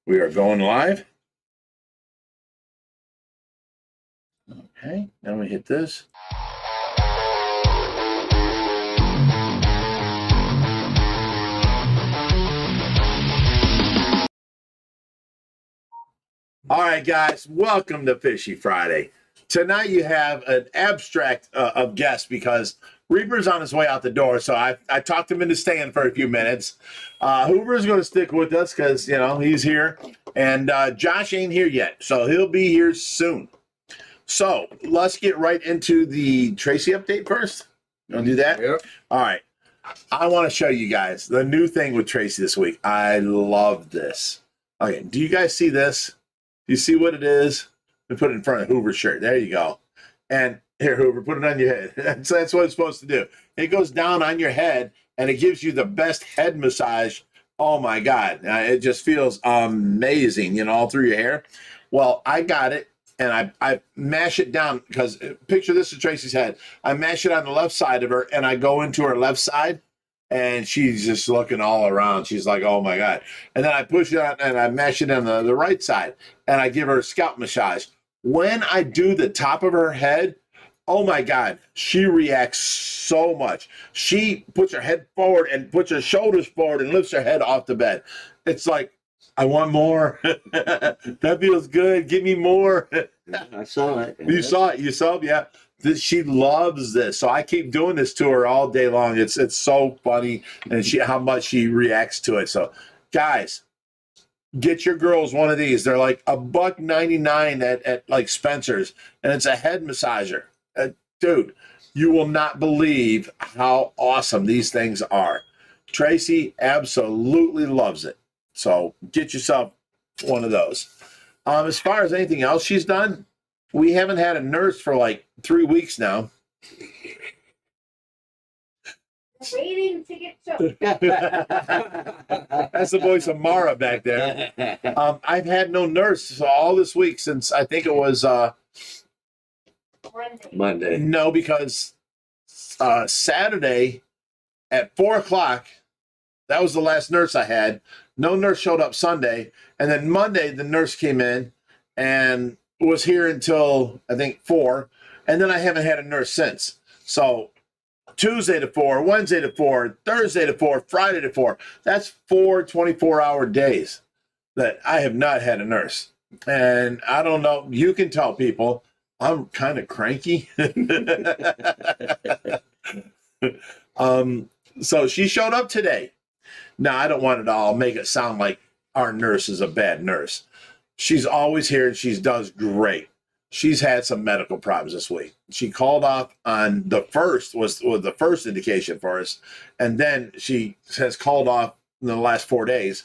We are going live. Okay, then we hit this. All right, guys, welcome to Fishy Friday. Tonight you have an abstract of guests because Reaper's on his way out the door, so I talked him into staying for a few minutes. Hoover's going to stick with us because, you know, he's here. And Josh ain't here yet, so he'll be here soon. So let's get right into the Tracy update first. You want to do that? Yep. All right. I want to show you guys the new thing with Tracy this week. I love this. Okay, do you guys see this? Do you see what it is? We put it in front of Hoover's shirt. There you go. And here, Hoover, put it on your head. That's what it's supposed to do. It goes down on your head, and it gives you the best head massage. Oh, my God. It just feels amazing, you know, all through your hair. Well, I got it, and I mash it down because picture this is Tracy's head. I mash it on the left side of her, and I go into her left side, and she's just looking all around. She's like, oh, my God. And then I push it on, and I mash it on the right side, and I give her a scalp massage. When I do the top of her head, oh my God, she reacts so much. She puts her head forward and puts her shoulders forward and lifts her head off the bed. It's like, I want more. That feels good. Give me more. I saw it. You saw it. You saw it. Yeah. She loves this. So I keep doing this to her all day long. It's so funny and how much she reacts to it. So guys, get your girls one of these. They're like $1.99 at like Spencer's, and it's a head massager. Dude, you will not believe how awesome these things are. Tracy absolutely loves it. So get yourself one of those. As far as anything else she's done, we haven't had a nurse for like 3 weeks now. Waiting to get choked. That's the voice of Mara back there. I've had no nurse all this week since I think it was Monday. No, because Saturday at 4 o'clock, that was the last nurse I had. No nurse showed up Sunday. And then Monday, the nurse came in and was here until, I think, 4. And then I haven't had a nurse since. So Tuesday to 4, Wednesday to 4, Thursday to 4, Friday to 4. That's 4 24-hour days that I have not had a nurse. And I don't know, you can tell people I'm kind of cranky. So she showed up today. Now, I don't want it all make it sound like our nurse is a bad nurse. She's always here and she does great. She's had some medical problems this week. She called off on the first, was the first indication for us. And then she has called off in the last 4 days.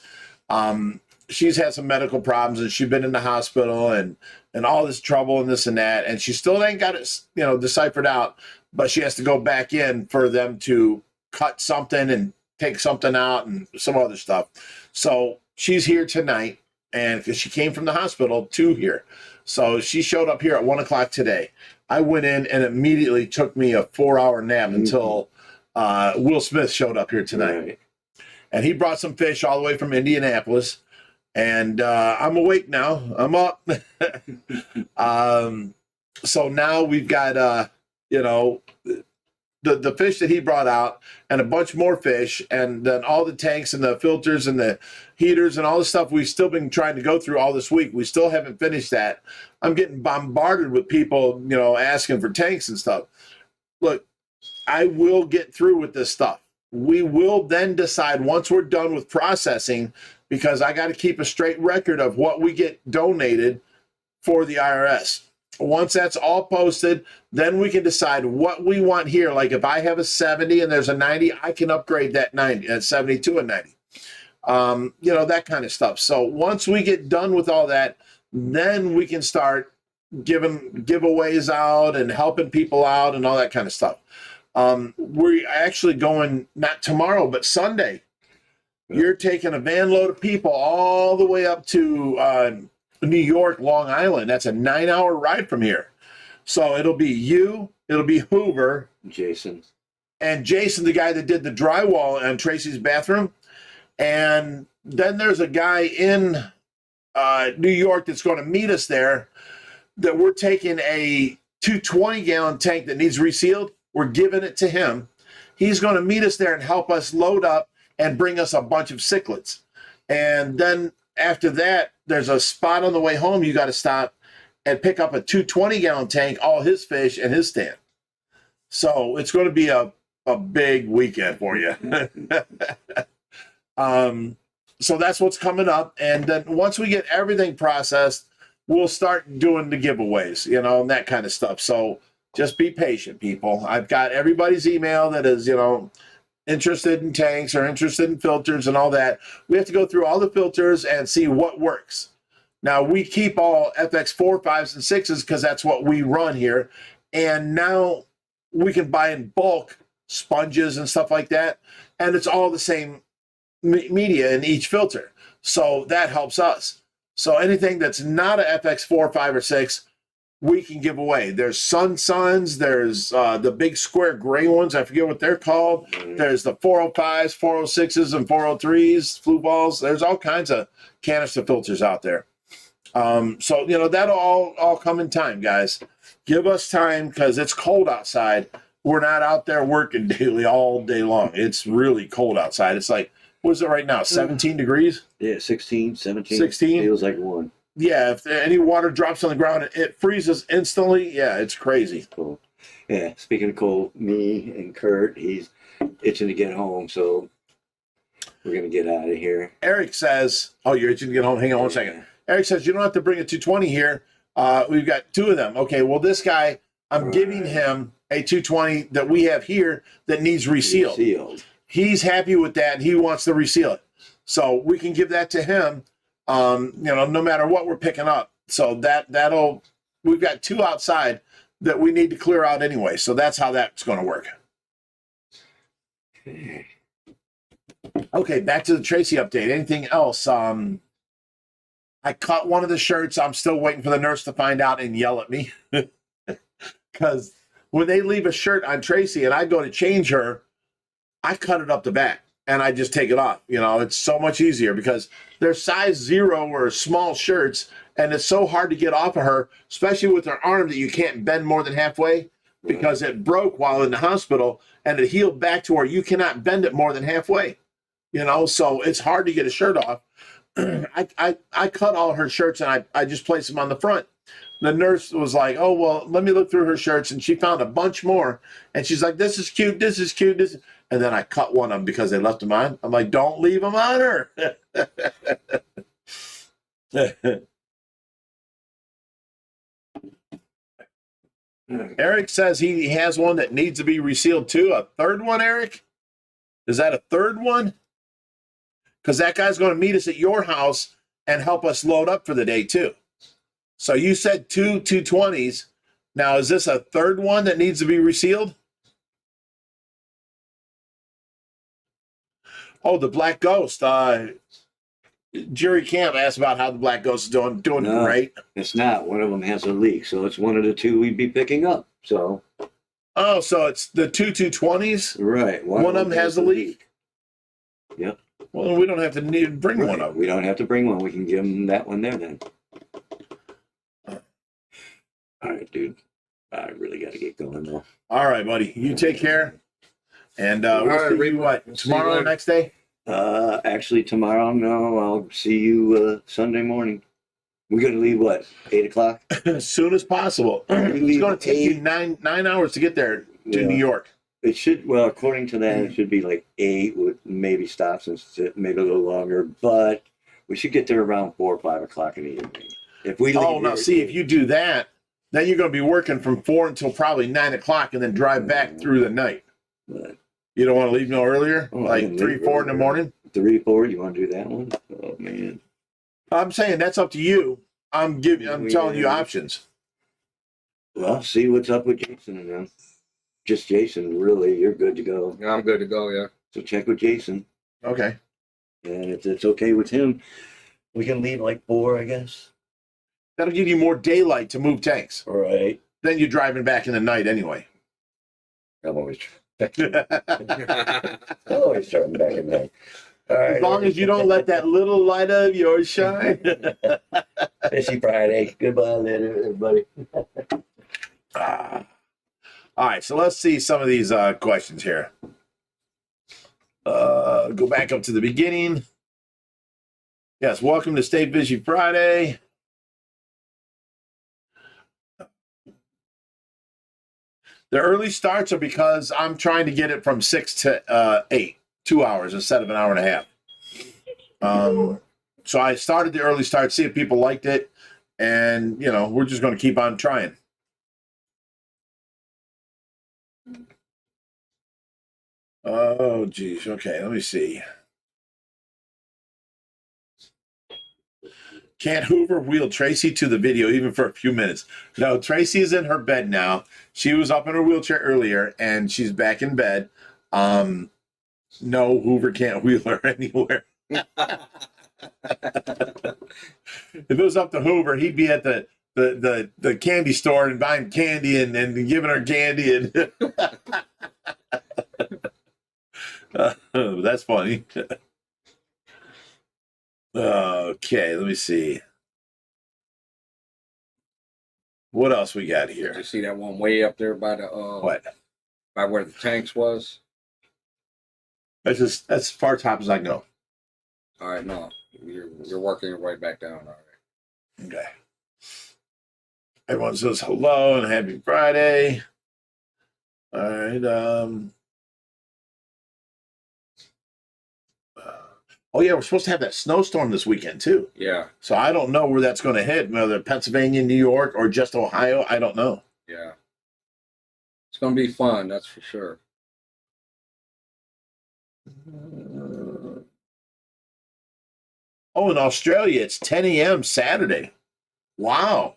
She's had some medical problems and she's been in the hospital and all this trouble and this and that. And she still ain't got it, you know, deciphered out, but she has to go back in for them to cut something and take something out and some other stuff. So she's here tonight, and because she came from the hospital to here. So she showed up here at 1 o'clock today. I went in and immediately took me a 4-hour nap until Will Smith showed up here tonight. Right. And he brought some fish all the way from Indianapolis. And I'm awake now. I'm up. So now we've got, you know, the fish that he brought out and a bunch more fish, and then all the tanks and the filters and the heaters and all the stuff we've still been trying to go through all this week. We still haven't finished that. I'm getting bombarded with people, you know, asking for tanks and stuff. Look, I will get through with this stuff. We will then decide once we're done with processing, because I got to keep a straight record of what we get donated for the IRS. Once that's all posted, then we can decide what we want here. Like if I have a 70 and there's a 90, I can upgrade that 90 at 70 to a 90. You know, that kind of stuff. So once we get done with all that, then we can start giving giveaways out and helping people out and all that kind of stuff. We're actually going, not tomorrow, but Sunday. You're taking a van load of people all the way up to New York, Long Island. That's a 9-hour ride from here. So it'll be you, it'll be Hoover, Jason, and Jason, the guy that did the drywall on Tracy's bathroom. And then there's a guy in New York that's going to meet us there, that we're taking a 220-gallon tank that needs resealed. We're giving it to him. He's going to meet us there and help us load up and bring us a bunch of cichlids. And then after that, there's a spot on the way home you got to stop and pick up a 220-gallon tank, all his fish and his stand. So it's going to be a big weekend for you. So that's what's coming up. And then once we get everything processed, we'll start doing the giveaways, you know, and that kind of stuff. So just be patient, people. I've got everybody's email that is, you know, interested in tanks or interested in filters and all that. We have to go through all the filters and see what works. Now, we keep all FX4, 5s, and 6s because that's what we run here. And now we can buy in bulk sponges and stuff like that. And it's all the same media in each filter. So that helps us. So anything that's not a FX4, 5, or 6, we can give away. There's Suns, there's the big square gray ones. I forget what they're called. There's the 405s, 406s, and 403s, flu balls. There's all kinds of canister filters out there. So, you know, that'll all come in time, guys. Give us time because it's cold outside. We're not out there working daily all day long. It's really cold outside. It's like, what is it right now, 17 degrees? Yeah, 16, 17. 16? Feels like 1. Yeah, if any water drops on the ground, it freezes instantly. Yeah, it's crazy. Cool. Yeah, speaking of cold, me and Kurt, he's itching to get home, so we're going to get out of here. Eric says, oh, you're itching to get home? Hang on one second. Eric says, you don't have to bring a 220 here. We've got 2 of them. Okay, well, this guy, I'm giving him a 220 that we have here that needs resealed. He's happy with that, and he wants to reseal it. So we can give that to him, you know, no matter what we're picking up. So that'll, we've got 2 outside that we need to clear out anyway. So that's how that's going to work. Okay, back to the Tracy update. Anything else? I cut one of the shirts. I'm still waiting for the nurse to find out and yell at me. Because when they leave a shirt on Tracy and I go to change her, I cut it up the back and I just take it off. You know, it's so much easier because they're size 0 or small shirts, and it's so hard to get off of her, especially with her arm that you can't bend more than halfway because it broke while in the hospital and it healed back to where you cannot bend it more than halfway. You know, so it's hard to get a shirt off. I cut all her shirts and I just placed them on the front. The nurse was like, oh, well, let me look through her shirts. And she found a bunch more. And she's like, this is cute, this is cute, this is... And then I cut one of them because they left them on. I'm like, don't leave them on her. Eric says he has one that needs to be resealed too. A third one, Eric? Is that a third one? Because that guy's going to meet us at your house and help us load up for the day too. So you said 2 220s. Now, is this a third one that needs to be resealed? Oh, the Black Ghost. Jerry Camp asked about how the Black Ghost is doing. Doing No, great. It's not. One of them has a leak, so it's one of the 2 we'd be picking up. So. Oh, so it's the 2 220s? Right. One of them has a leak? Yep. Well, we don't have to need to bring Right. one of them. We don't have to bring one. We can give them that one there then. All right, dude. I really got to get going though. All right, buddy. You take care. And All we'll right, see you what? see Tomorrow, you next day? Actually, tomorrow, no, I'll see you Sunday morning. We're going to leave, what, 8 o'clock? As soon as possible. It's going to take you nine hours to get there to New York. It should, well, according to that, it should be like 8 with maybe stops and sit, maybe a little longer, but we should get there around 4 or 5 o'clock in the evening. If we leave Oh, now see, if you do that, then you're going to be working from 4 until probably 9 o'clock and then drive back through the night. But, You don't want to leave no earlier? Oh, I Like can 3, leave 4 in the earlier. morning? 3, 4, you want to do that one? Oh, man. I'm saying that's up to you. I'm telling you options. Well, see what's up with Jason and them. Just Jason, really, you're good to go. Yeah, I'm good to go, yeah. So check with Jason. Okay. And if it's okay with him, we can leave like 4, I guess. That'll give you more daylight to move tanks. All right. Then you're driving back in the night anyway. I'm always starting back in there. All right. As long as you don't let that little light of yours shine. Fishy Friday. Goodbye later, everybody. All right, so let's see some of these questions here. Go back up to the beginning. Yes, welcome to Stay Fishy Friday. The early starts are because I'm trying to get it from 6 to 8, 2 hours instead of an hour and a half. So I started the early start, see if people liked it, and we're just going to keep on trying. Oh, geez. Okay, let me see. Can't Hoover wheel Tracy to the video even for a few minutes? No, Tracy's in her bed now. She was up in her wheelchair earlier, and she's back in bed. No, Hoover can't wheel her anywhere. If it was up to Hoover, he'd be at the candy store and buying candy and giving her candy. And that's funny. Okay, let me see. What else we got Did here? you see that one way up there by the What? by where the tanks was? That's as far top as I can go. All right, no, you're working your way back down. All right. Okay. Everyone says hello and happy Friday. All right. Oh yeah, we're supposed to have that snowstorm this weekend too. Yeah, So I don't know where that's going to hit, whether Pennsylvania, New York, or just Ohio. I don't know. yeah. It's gonna be fun, that's for sure. Oh, in Australia, it's 10 a.m. Saturday. Wow.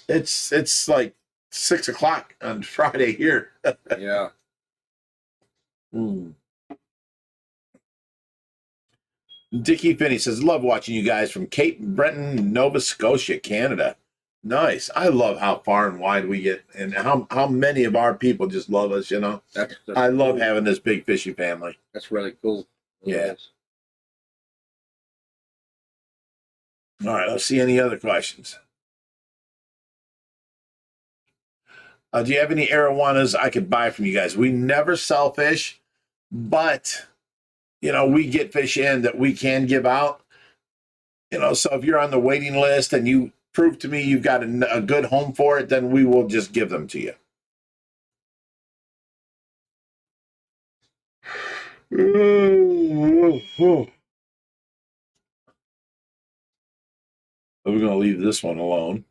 It's like 6 o'clock on Friday here. Yeah. Dickie Finney says, love watching you guys from Cape Breton, Nova Scotia, Canada. Nice. I love how far and wide we get and how many of our people just love us, That's I love cool. having this big fishy family. That's really cool. Yeah. All right, let's see any other questions. Do you have any arowanas I could buy from you guys? We never sell fish, but we get fish in that we can give out. So if you're on the waiting list and you prove to me you've got a good home for it, then we will just give them to you. We're going to leave this one alone.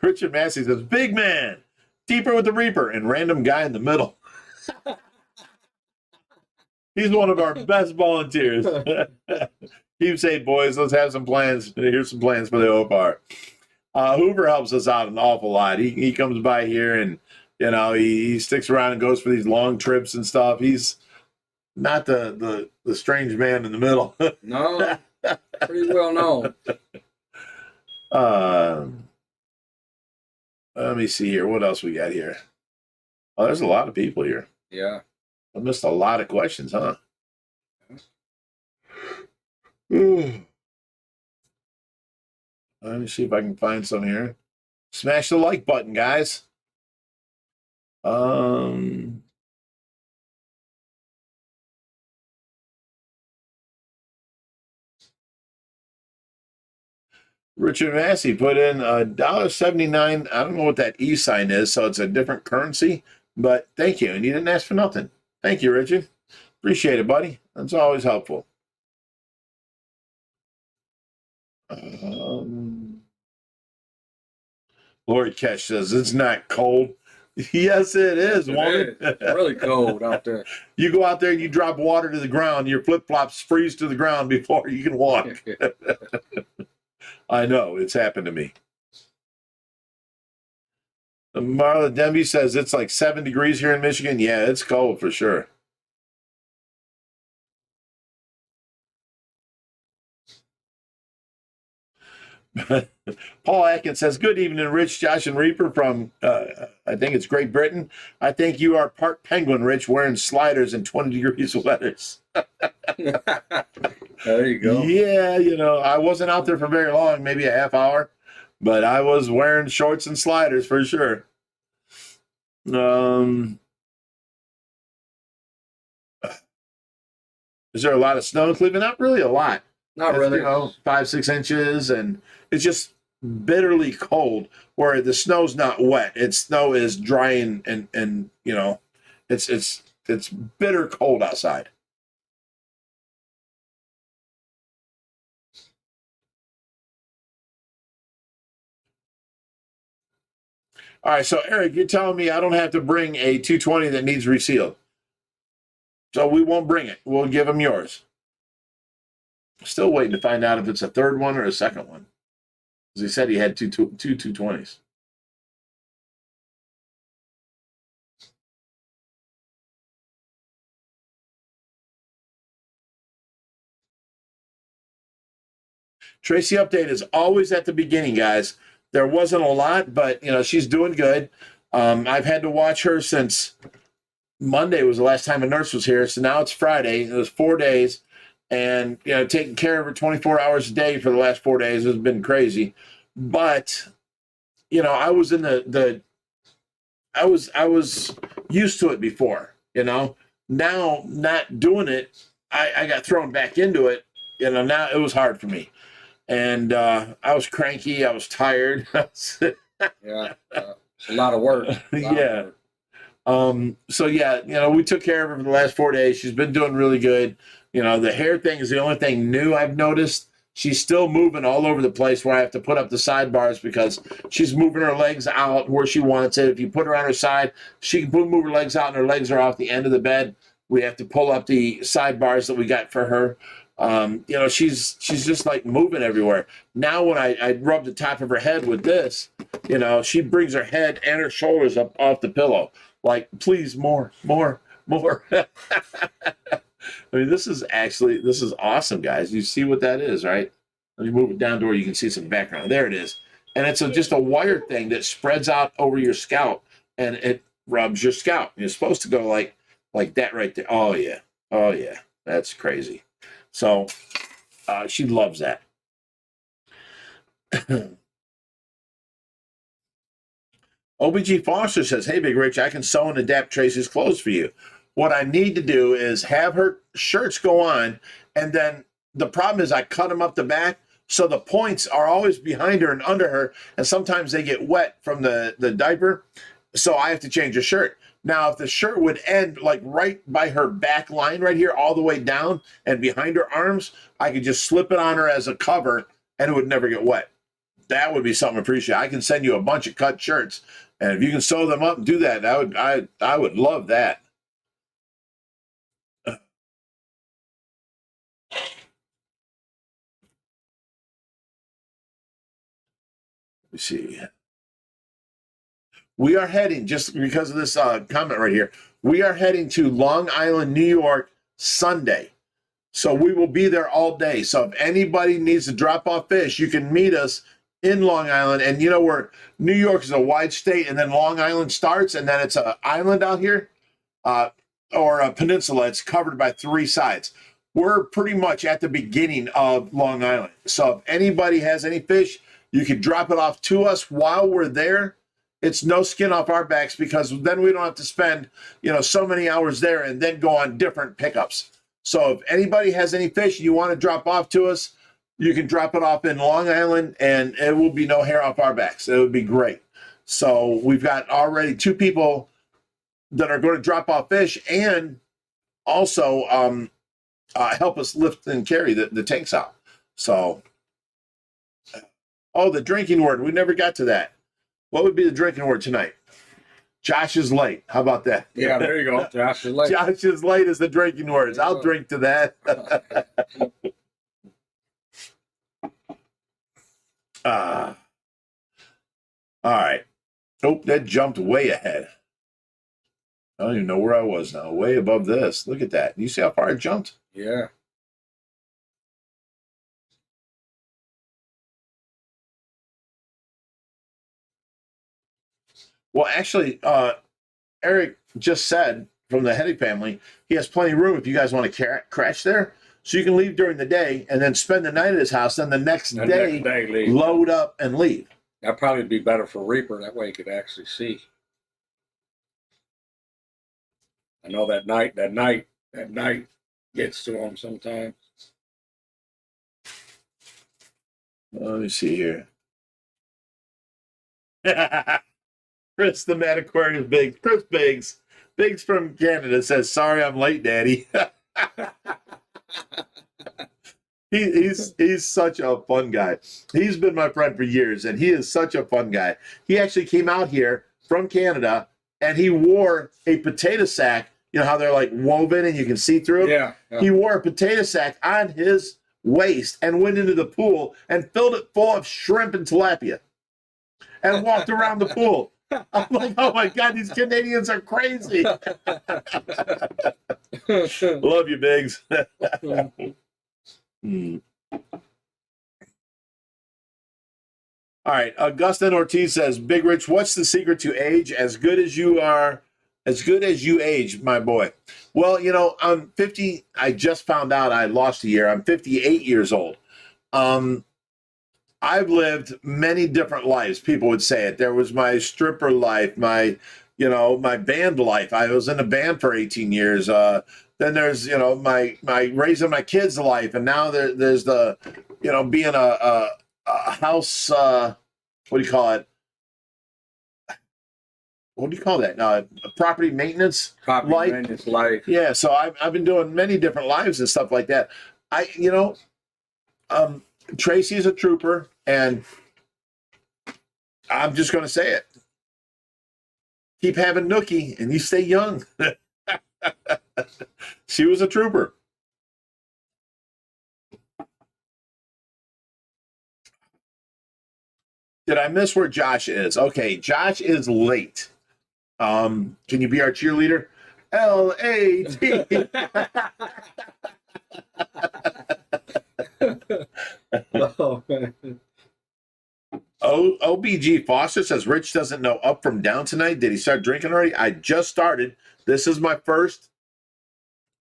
Richard Massey says, big man, deeper with the reaper, and random guy in the middle. He's one of our best volunteers. Keep saying, boys, let's have some plans. Here's some plans for the OPAR. Hoover helps us out an awful lot. He comes by here and, he sticks around and goes for these long trips and stuff. He's not the strange man in the middle. No, pretty well known. Let me see here. What else we got here? Oh, there's a lot of people here. Yeah. I missed a lot of questions, huh? Let me see if I can find some here. Smash the like button, guys. Richard Massey put in $1.79. I don't know what that E sign is, so it's a different currency. But thank you, and you didn't ask for nothing. Thank you, Richard. Appreciate it, buddy. That's always helpful. Lori Kesh says it's not cold. Yes, it is, woman. It's really cold out there. You go out there and you drop water to the ground, your flip-flops freeze to the ground before you can walk. I know, it's happened to me. Marla Demby says it's like 7 degrees here in Michigan. Yeah, it's cold for sure. Paul Atkins says, "Good evening, Rich, Josh, and Reaper from, I think it's Great Britain. I think you are part penguin, Rich, wearing sliders in 20 degrees weathers." There you go. Yeah, I wasn't out there for very long, maybe a half hour, but I was wearing shorts and sliders for sure. Is there a lot of snow in Cleveland? Not really a lot. Not It's, really. 5-6 inches, and it's just bitterly cold. Where the snow's not wet, snow is drying, and it's bitter cold outside. All right, so Eric, you're telling me I don't have to bring a 220 that needs resealed, so we won't bring it. We'll give him yours. Still waiting to find out if it's a third one or a second one, because he said he had two 220s. Tracy update is always at the beginning, guys. There wasn't a lot, but she's doing good. I've had to watch her since Monday was the last time a nurse was here, so now it's Friday. It was 4 days, and taking care of her 24 hours a day for the last 4 days has been crazy. But I was in I was used to it before. Now not doing it, I got thrown back into it. Now it was hard for me. And I was cranky. I was tired. Yeah. It's a lot of work. Yeah. So yeah, we took care of her for the last 4 days. She's been doing really good. The hair thing is the only thing new I've noticed. She's still moving all over the place where I have to put up the sidebars because she's moving her legs out where she wants it. If you put her on her side, she can move her legs out and her legs are off the end of the bed. We have to pull up the sidebars that we got for her. She's just like moving everywhere. Now when I rub the top of her head with this, she brings her head and her shoulders up off the pillow. Like, please, more. I mean, this is awesome, guys. You see what that is, right? Let me move it down to where you can see some background. There it is. And it's just a wire thing that spreads out over your scalp, and it rubs your scalp. You're supposed to go like that right there. Oh, yeah. That's crazy. So she loves that. OBG Foster says, "Hey, Big Rich, I can sew and adapt Tracy's clothes for you. What I need to do is have her shirts go on, and then the problem is I cut them up the back, so the points are always behind her and under her, and sometimes they get wet from the diaper, so I have to change her shirt. Now, if the shirt would end like right by her back line right here, all the way down and behind her arms, I could just slip it on her as a cover, and it would never get wet. That would be something to appreciate. I can send you a bunch of cut shirts, and if you can sew them up and do that, I would love that." Let me see. We are heading, just because of this comment right here, we are heading to Long Island, New York, Sunday. So we will be there all day. So if anybody needs to drop off fish, you can meet us in Long Island. And where New York is a wide state, and then Long Island starts, and then it's an island out here, or a peninsula. It's covered by 3 sides. We're pretty much at the beginning of Long Island. So if anybody has any fish, you can drop it off to us while we're there. It's no skin off our backs, because then we don't have to spend, so many hours there and then go on different pickups. So if anybody has any fish you want to drop off to us, you can drop it off in Long Island, and it will be no hair off our backs. It would be great. So we've got already 2 people that are going to drop off fish, and also help us lift and carry the tanks out. So, the drinking word. We never got to that. What would be the drinking word tonight? Josh is late. How about that? Yeah, there you go. Josh is late. Josh is late is the drinking words. I'll drink to that. All right. Oh, that jumped way ahead. I don't even know where I was now. Way above this. Look at that. You see how far it jumped? Yeah. Well, actually, Eric just said from the Hennig family, he has plenty of room if you guys want to crash there. So you can leave during the day and then spend the night at his house. Then the next day leave. load up and leave. That'd probably be better for Reaper. That way he could actually see. I know that night gets to him sometimes. Let me see here. Chris, the Mad Aquarius Biggs. Chris Biggs. Biggs from Canada says, "Sorry, I'm late, Daddy." He's such a fun guy. He's been my friend for years, and he is such a fun guy. He actually came out here from Canada, and he wore a potato sack. You know how they're like woven and you can see through them? Yeah. He wore a potato sack on his waist and went into the pool and filled it full of shrimp and tilapia and walked around the pool. I'm like, oh my God, these Canadians are crazy. Love you, Biggs. All right. Augustin Ortiz says, Bigrich, what's the secret to age as good as you are, as good as you age, my boy? Well, you know, I'm 50. I just found out I lost a year. I'm 58 years old. I've lived many different lives. People would say it. There was my stripper life, my band life. I was in a band for 18 years. Then there's, my raising my kids' life. And now there's the, being a house, what do you call it? What do you call that? Property maintenance life. Yeah. So I've been doing many different lives and stuff like that. Tracy is a trooper, and I'm just going to say it. Keep having Nookie, and you stay young. She was a trooper. Did I miss where Josh is? Okay, Josh is late. Can you be our cheerleader? L-A-T. Oh, man. OBG Foster says Rich doesn't know up from down tonight. Did he start drinking already? I just started. This is my first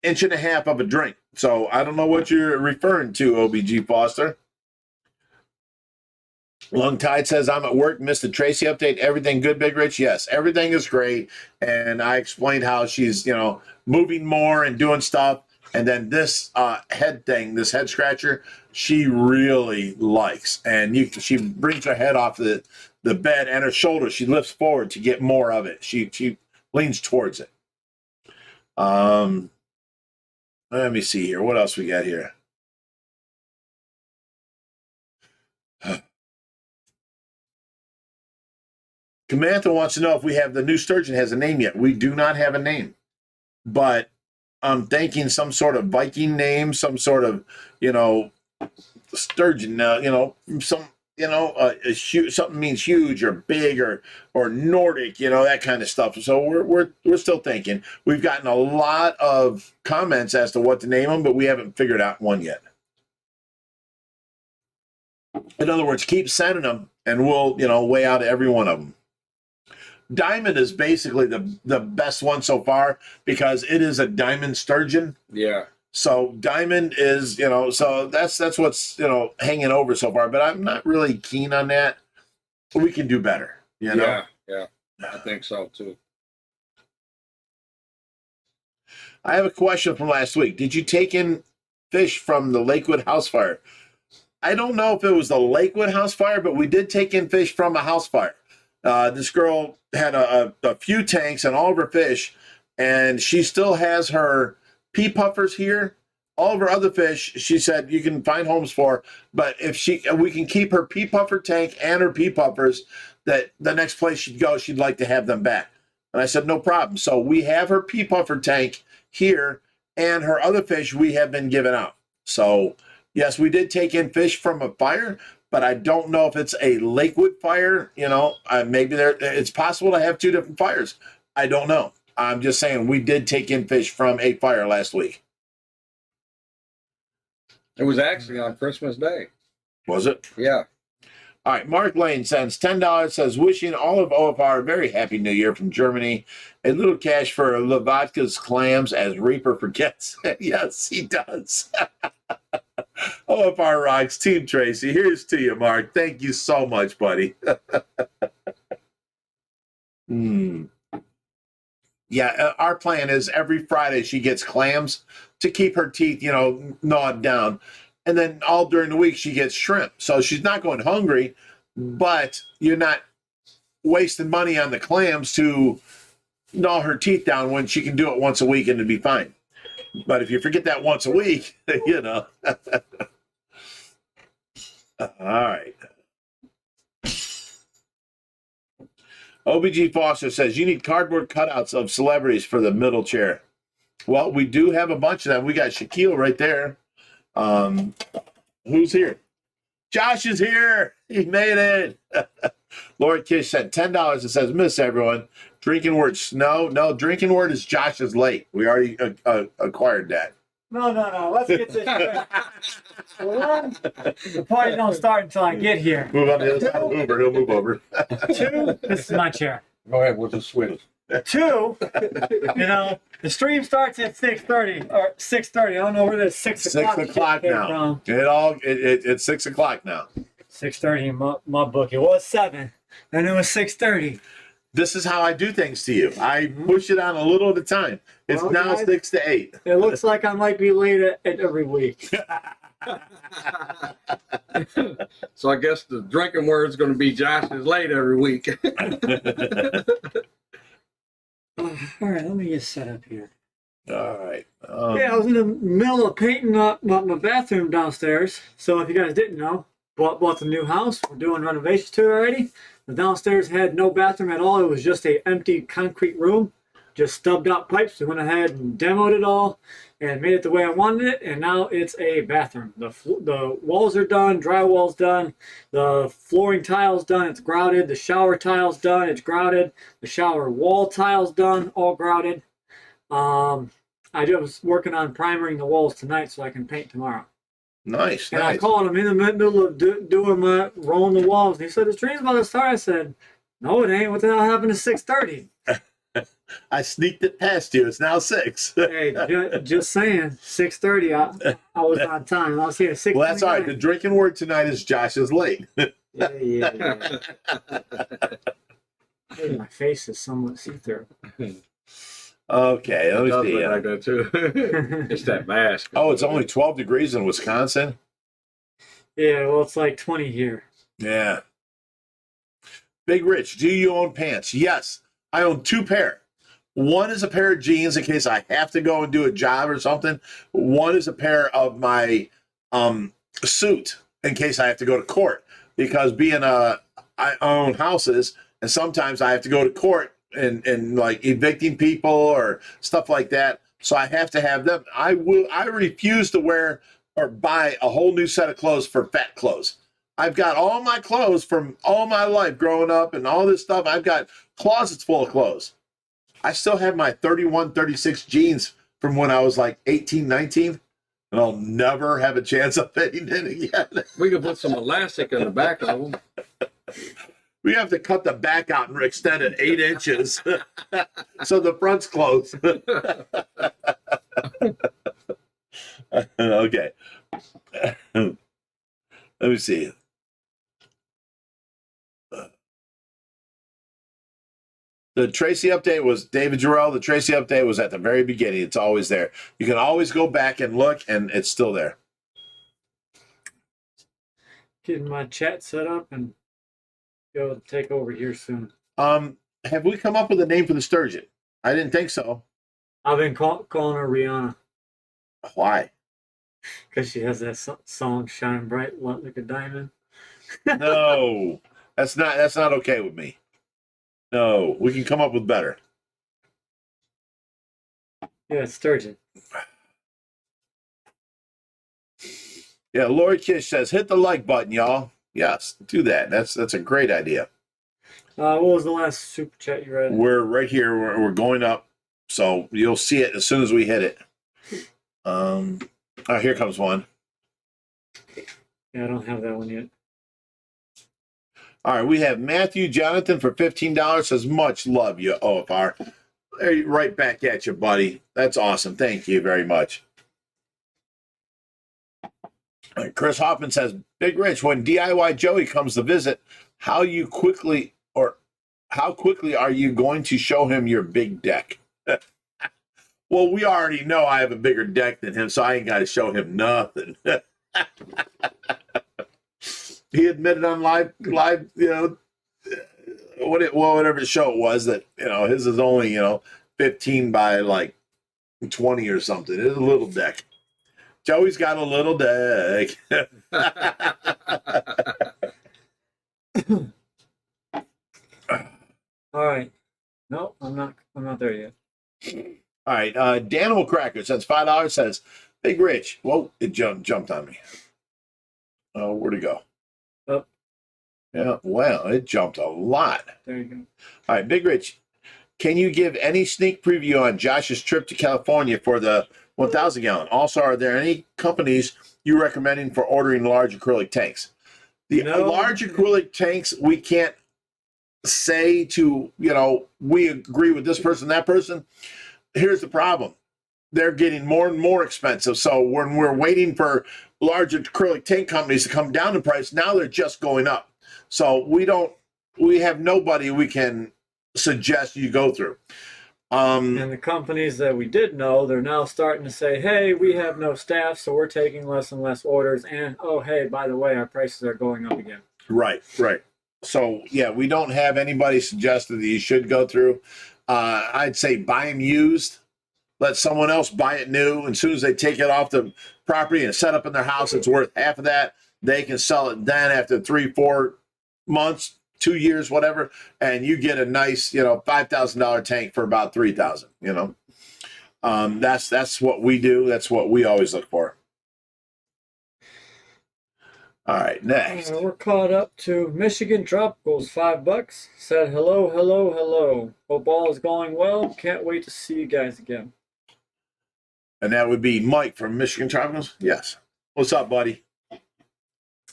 inch and a half of a drink. So I don't know what you're referring to, OBG Foster. Long Tide says, I'm at work, missed the Tracy update. Everything good, Big Rich? Yes, everything is great. And I explained how she's, moving more and doing stuff. And then this head thing, this head scratcher, she really likes. And she brings her head off the bed and her shoulder. She lifts forward to get more of it. She leans towards it. Let me see here. What else we got here? Samantha wants to know if we have the new sturgeon has a name yet. We do not have a name, but I'm thinking some sort of Viking name, some sort of, sturgeon, something means huge or big or Nordic, that kind of stuff. So we're still thinking. We've gotten a lot of comments as to what to name them, but we haven't figured out one yet. In other words, keep sending them and we'll, weigh out every one of them. Diamond is basically the best one so far because it is a diamond sturgeon. Yeah. So diamond is, so that's what's, hanging over so far. But I'm not really keen on that. We can do better, Yeah, I think so too. I have a question from last week. Did you take in fish from the Lakewood house fire? I don't know if it was the Lakewood house fire, but we did take in fish from a house fire. This girl had a few tanks and all of her fish, and she still has her pea puffers here. All of her other fish, she said you can find homes for, but if we can keep her pea puffer tank and her pea puffers, that the next place she'd go, she'd like to have them back. And I said, no problem. So we have her pea puffer tank here, and her other fish we have been giving out. So yes, we did take in fish from a fire, but I don't know if it's a Lakewood fire. Maybe it's possible to have two different fires. I don't know. I'm just saying we did take in fish from a fire last week. It was actually on Christmas Day. Was it? Yeah. All right, Mark Lane sends $10, says, wishing all of OFR a very happy new year from Germany. A little cash for Lavatka's clams as Reaper forgets. Yes, he does. OFR rocks. Team Tracy, here's to you, Mark. Thank you so much, buddy. Yeah, our plan is every Friday she gets clams to keep her teeth, gnawed down. And then all during the week she gets shrimp. So she's not going hungry, but you're not wasting money on the clams to gnaw her teeth down when she can do it once a week and it'd be fine. But if you forget that once a week, All right. OBG Foster says, you need cardboard cutouts of celebrities for the middle chair. Well, we do have a bunch of them. We got Shaquille right there. Who's here? Josh is here. He made it. Lord Kish sent $10 and says, miss everyone. Drinking word snow. No, drinking word is Josh is late. We already acquired that. No. Let's get this straight. One, the party don't start until I get here. Move on to the other side of Hoover. He'll move over. Two, this is my chair. Go ahead, we'll just switch. Two, the stream starts at 6:30 or 6:30. I don't know where this 6 o'clock. 6 o'clock came now. from. It's 6 o'clock now. 6:30 in my book. It was 7, and it was 6:30. This is how I do things to you. I push it on a little at a time. It's Well, now guys, 6 to 8. It looks like I might be late at every week. So I guess the drinking word is going to be Josh is late every week. All right, let me get set up here. All right. Yeah, I was in the middle of painting up my bathroom downstairs. So if you guys didn't know, bought the new house. We're doing renovations to it already. The downstairs had no bathroom at all. It was just a empty concrete room, just stubbed out pipes. We went ahead and demoed it all and made it the way I wanted it. And now it's a bathroom. The walls are done, drywall's done, the flooring tile's done, it's grouted. The shower tile's done, it's grouted. The shower wall tile's done, all grouted. I just was working on primering the walls tonight so I can paint tomorrow. Nice. And I called him in the middle of doing my rolling the walls. And he said, the stream's about to start. I said, no, it ain't. What the hell happened to 6:30? I sneaked it past you. It's now 6. Hey, just saying, 6:30. I was on time. I was here at 6:29. Well, that's all right. The drinking word tonight is Josh is late. Yeah. Hey, my face is somewhat see-through. Okay, let It me does see. look like that too. It's that mask. Oh, it's only 12 degrees in Wisconsin. Yeah, well, it's like 20 here. Yeah. Big Rich, do you own pants? Yes, I own 2 pair. One is a pair of jeans in case I have to go and do a job or something. One is a pair of my suit in case I have to go to court. Because I own houses, and sometimes I have to go to court and like evicting people or stuff like that. So I have to have them. I refuse to wear or buy a whole new set of clothes for fat clothes. I've got all my clothes from all my life growing up and all this stuff. I've got closets full of clothes. I still have my 31, 36 jeans from when I was like 18, 19, and I'll never have a chance of fitting in again. We could put some elastic in the back of them. We have to cut the back out and extend it 8 inches so the front's closed. Okay. Let me see. The Tracy update was David Jarrell. The Tracy update was at the very beginning. It's always there. You can always go back and look, and it's still there. Getting my chat set up and go take over here soon. Have we come up with a name for the sturgeon? I didn't think so. I've been calling her Rihanna Why? because she has that song "Shine Bright Like a Diamond." No, that's not okay with me. No, we can come up with better. Yeah, it's sturgeon. Yeah, Lori Kish says, hit the like button, y'all. Yes, do that. That's a great idea. What was the last super chat you read? We're right here. We're going up, so you'll see it as soon as we hit it. Here comes one. Yeah, I don't have that one yet. All right, we have Matthew Jonathan for $15. Says much love you, OFR. Hey, right back at you, buddy. That's awesome. Thank you very much. All right, Chris Hoffman says, Big Rich, when DIY Joey comes to visit, how quickly are you going to show him your big deck? Well, we already know I have a bigger deck than him, so I ain't got to show him nothing. He admitted on live, whatever show it was, that his is only 15 by like 20 or something. It's a little deck. Joey's got a little deck. All right. No, I'm not there yet. All right. Danimal Cracker says $5. Says Big Rich. Whoa! It jumped on me. Where'd it go? Up. Yeah. Well, it jumped a lot. There you go. All right, Big Rich. Can you give any sneak preview on Josh's trip to California for the 1,000 gallon? Also, are there any companies you recommending for ordering large acrylic tanks? The large acrylic tanks, we can't say to, we agree with this person, that person. Here's the problem. They're getting more and more expensive. So when we're waiting for large acrylic tank companies to come down in price, now they're just going up. So we have nobody we can suggest you go through. And the companies that we did know, they're now starting to say, hey, we have no staff, so we're taking less and less orders. And, oh, hey, by the way, our prices are going up again. Right. So, yeah, we don't have anybody suggested that you should go through. I'd say buy them used. Let someone else buy it new. And as soon as they take it off the property and set up in their house, it's worth half of that. They can sell it then after 3-4 months, 2 years, whatever, and you get a nice, $5,000 tank for about $3,000. That's what we do. That's what we always look for. All right, next. We're caught up to Michigan Tropicals, $5. Said hello. Hope all is going well. Can't wait to see you guys again. And that would be Mike from Michigan Tropicals. Yes. What's up, buddy?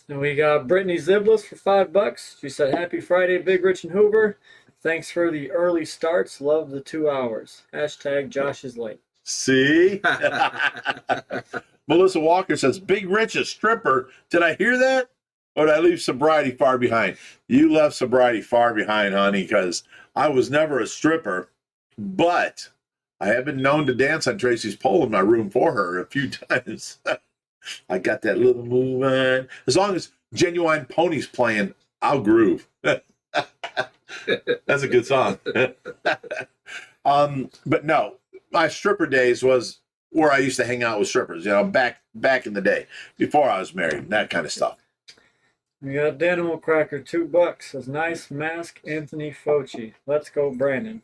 And we got Brittany Ziblis for $5. She said, happy Friday, Big Rich and Hoover. Thanks for the early starts. Love the 2 hours. # Josh is late. See? Melissa Walker says, Big Rich, a stripper. Did I hear that? Or did I leave sobriety far behind? You left sobriety far behind, honey, because I was never a stripper. But I have been known to dance on Tracy's pole in my room for her a few times. I got that little move on. As long as Genuine Pony's playing, I'll groove. That's a good song. But no, my stripper days was where I used to hang out with strippers, back in the day, before I was married, that kind of stuff. We got Danimal Cracker, $2. Says, nice mask, Anthony Fauci. Let's go, Brandon.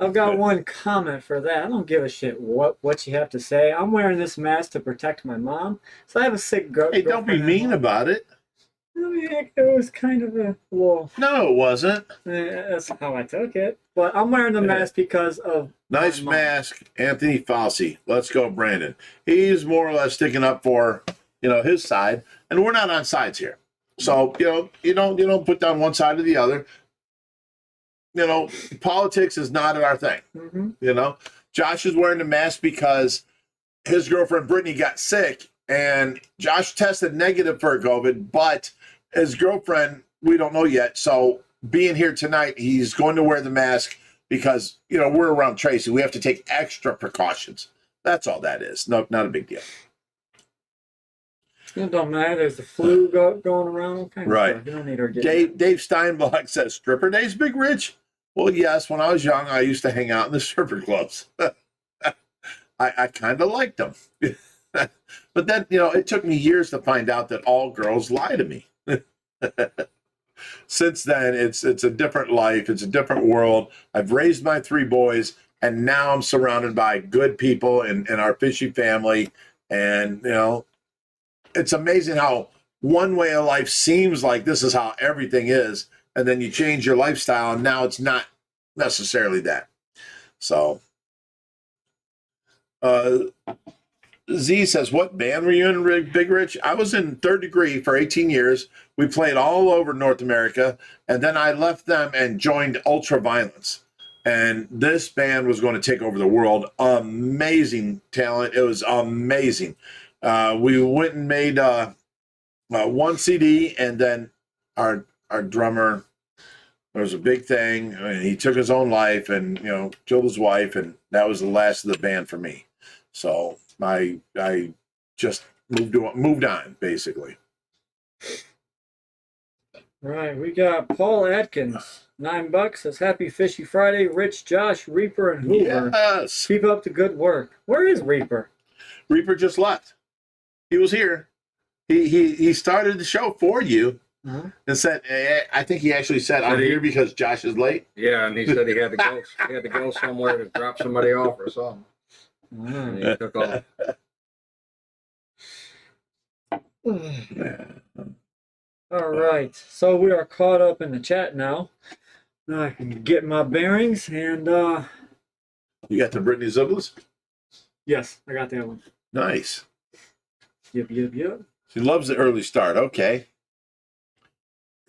I've got one comment for that. I don't give a shit what you have to say. I'm wearing this mask to protect my mom. So I have a sick girl. Hey, don't be mean about it. I mean, it was kind of a well. No, it wasn't. That's how I took it. But I'm wearing the mask because of nice mask, Anthony Fauci. Let's go, Brandon. He's more or less sticking up for his side, and we're not on sides here. So you don't put down one side or the other. Politics is not our thing. Mm-hmm. Josh is wearing the mask because his girlfriend Brittany got sick, and Josh tested negative for COVID, but his girlfriend, we don't know yet. So being here tonight, he's going to wear the mask because we're around Tracy. We have to take extra precautions. That's all that is. No, not a big deal. It don't matter. There's the flu going around. Right. You don't need her getting Dave Steinbach says, stripper days, Big Rich? Well, yes, when I was young, I used to hang out in the stripper clubs. I kind of liked them. But then, it took me years to find out that all girls lie to me. Since then, it's a different life. It's a different world. I've raised my 3 boys, and now I'm surrounded by good people in our fishy family. And, it's amazing how one way of life seems like this is how everything is. And then you change your lifestyle, and now it's not necessarily that. So, Z says, what band were you in, Bigrich? I was in Third Degree for 18 years. We played all over North America, and then I left them and joined Ultraviolence. And this band was going to take over the world. Amazing talent. It was amazing. We went and made one CD, and then our drummer, there was a big thing. I mean, he took his own life and, killed his wife, and that was the last of the band for me. So I just moved on, basically. Right, we got Paul Atkins, $9. Says Happy Fishy Friday. Rich, Josh, Reaper, and Hoover. Yes. Keep up the good work. Where is Reaper? Reaper just left. He was here. He started the show for you and said, I think he actually said, I'm here because Josh is late. Yeah, and he said he had to go. He had to go somewhere to drop somebody off or something. And he took off. All right, so we are caught up in the chat now. Now I can get my bearings, and You got the Brittany Zublas? yes, I got that one. Nice. Yep. She loves the early start. Okay.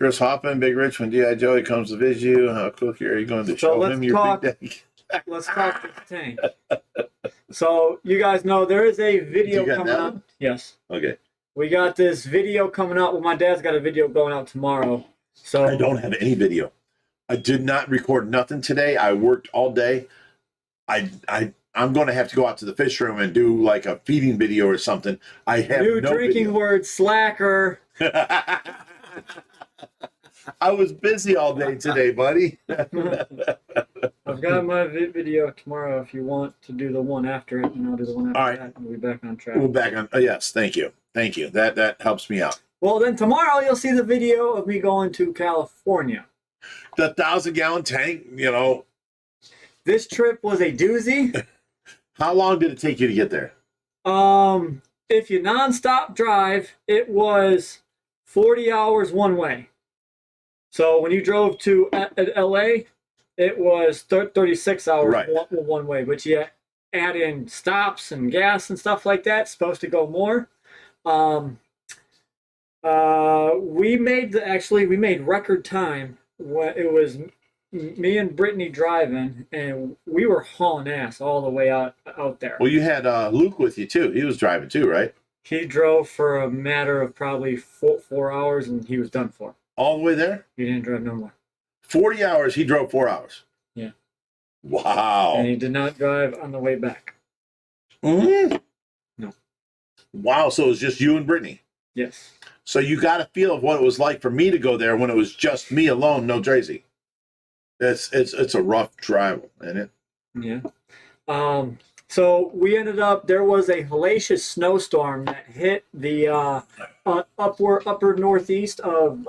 Chris Hoffman, Big Rich, when D.I. Joey comes to visit you, how quickly are you going to show let's him your talk- big day? Let's talk the tank. So you guys know there is a video You got coming that out. one? Yes, Okay. we got this video coming out. Well, my dad's got a video going out tomorrow. So I don't have any video. I did not record nothing today. I worked all day. I'm going to have to go out to the fish room and do like a feeding video or something. I have new no drinking video. word, slacker. I was busy all day today, buddy. I've got my video tomorrow. If you want to do the one after it, and I'll do the one after All right. that, and we'll be back on track. We're back on. Yes, thank you. That helps me out. Well, then tomorrow you'll see the video of me going to California. The 1,000-gallon tank. This trip was a doozy. How long did it take you to get there? If you nonstop drive, it was 40 hours one way. So when you drove to LA, it was 36 hours Right. one way. But you add in stops and gas and stuff like that, it's supposed to go more. We made record time. It was me and Brittany driving, and we were hauling ass all the way out there. Well, you had Luke with you too. He was driving too, right? He drove for a matter of probably 4 hours, and he was done for. All the way there? He didn't drive no more. 40 hours, he drove 4 hours. Yeah. Wow. And he did not drive on the way back. Mhm. No. Wow, so it was just you and Brittany. Yes. So you got a feel of what it was like for me to go there when it was just me alone, no Tracy. It's a rough travel, isn't it? Yeah. So we ended up, there was a hellacious snowstorm that hit the upper northeast of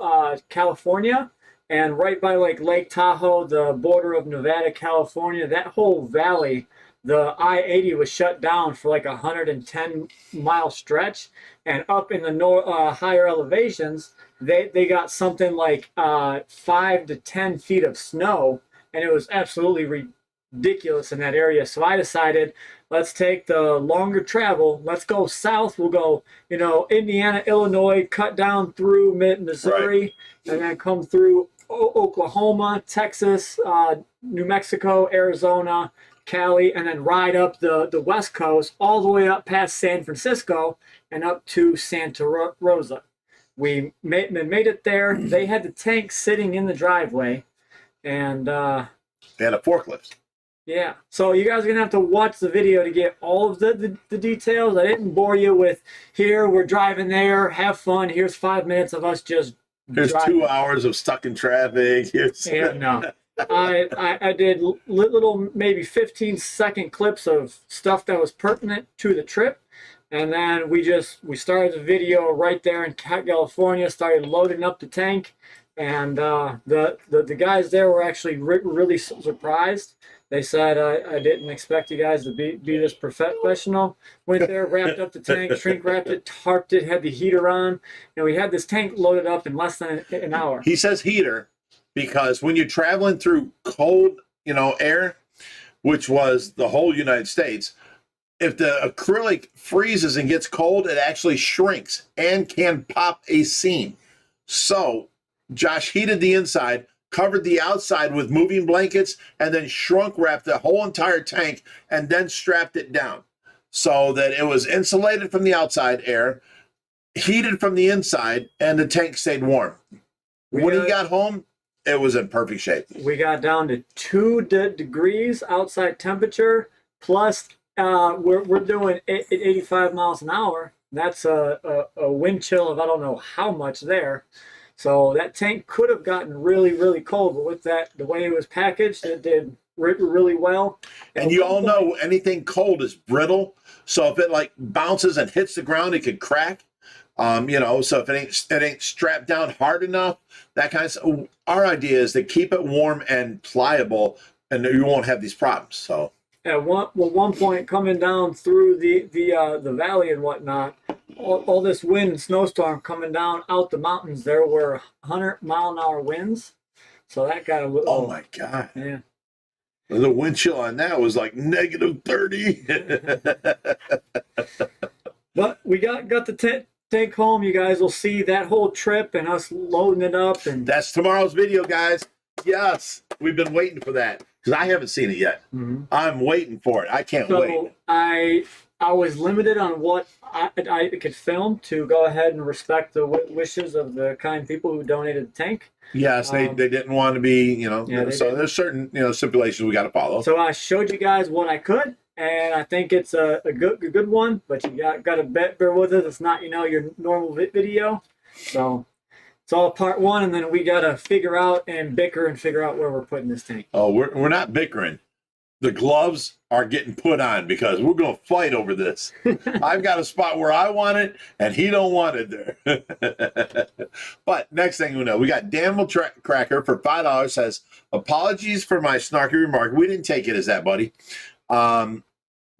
California, and right by like Lake Tahoe, the border of Nevada, California, that whole valley, the I-80 was shut down for like 110-mile stretch, and up in the higher elevations, they got something like 5 to 10 feet of snow, and it was absolutely ridiculous in that area. So I decided, let's take the longer travel. Let's go south. We'll go, Indiana, Illinois, cut down through Missouri, and then come through Oklahoma, Texas, New Mexico, Arizona, Cali, and then ride up the West Coast all the way up past San Francisco and up to Santa Rosa. We made it there. They had the tank sitting in the driveway, and They had a forklift. yeah. So you guys are gonna have to watch the video to get all of the details. I didn't bore you with here we're driving there, have fun. Here's 5 minutes of us just There's driving. 2 hours of stuck in traffic. Yeah, no. I did little maybe 15-second clips of stuff that was pertinent to the trip, and then we started the video right there in California, started loading up the tank, and the guys there were actually really surprised. They said, I didn't expect you guys to be this professional. Went there, wrapped up the tank, shrink wrapped it, tarped it, had the heater on, and we had this tank loaded up in less than an hour. He says heater because when you're traveling through cold, air, which was the whole United States, if the acrylic freezes and gets cold, it actually shrinks and can pop a seam. So Josh heated the inside, covered the outside with moving blankets, and then shrunk wrapped the whole entire tank and then strapped it down so that it was insulated from the outside air, heated from the inside, and the tank stayed warm. When he got home, it was in perfect shape. We got down to 2 degrees outside temperature, plus we're doing 85 miles an hour. That's a wind chill of I don't know how much there. So that tank could have gotten really, really cold, but with that, the way it was packaged, it did really well. And you all know anything cold is brittle. So if it like bounces and hits the ground, it could crack. You know, so if it ain't strapped down hard enough, that kind of stuff. Our idea is to keep it warm and pliable, and you won't have these problems. So at one point coming down through the valley and whatnot, all this wind and snowstorm coming down out the mountains, there were 100-mile-an-hour winds. So that got a little. oh my God. Yeah. The wind chill on that was like -30. But we got the tank home. You guys will see that whole trip and us loading it up. And That's tomorrow's video, guys. Yes, we've been waiting for that because I haven't seen it yet. I'm waiting for it. I can't wait. I was limited on what I could film to go ahead and respect the wishes of the kind people who donated the tank. Yes, they didn't want to be, you know, Yeah, so did. there's certain, you know, stipulations we got to follow. So I showed you guys what I could, and I think it's a good one. But you got to bear with it. It's not, you know, your normal video. So it's all part one, and then we got to figure out and bicker and figure out where we're putting this tank. Oh, we're not bickering. The gloves are getting put on because we're going to fight over this. I've got a spot where I want it, and he don't want it there. But next thing we know, we got Daniel Cracker for $5 says, apologies for my snarky remark. We didn't take it as that, buddy.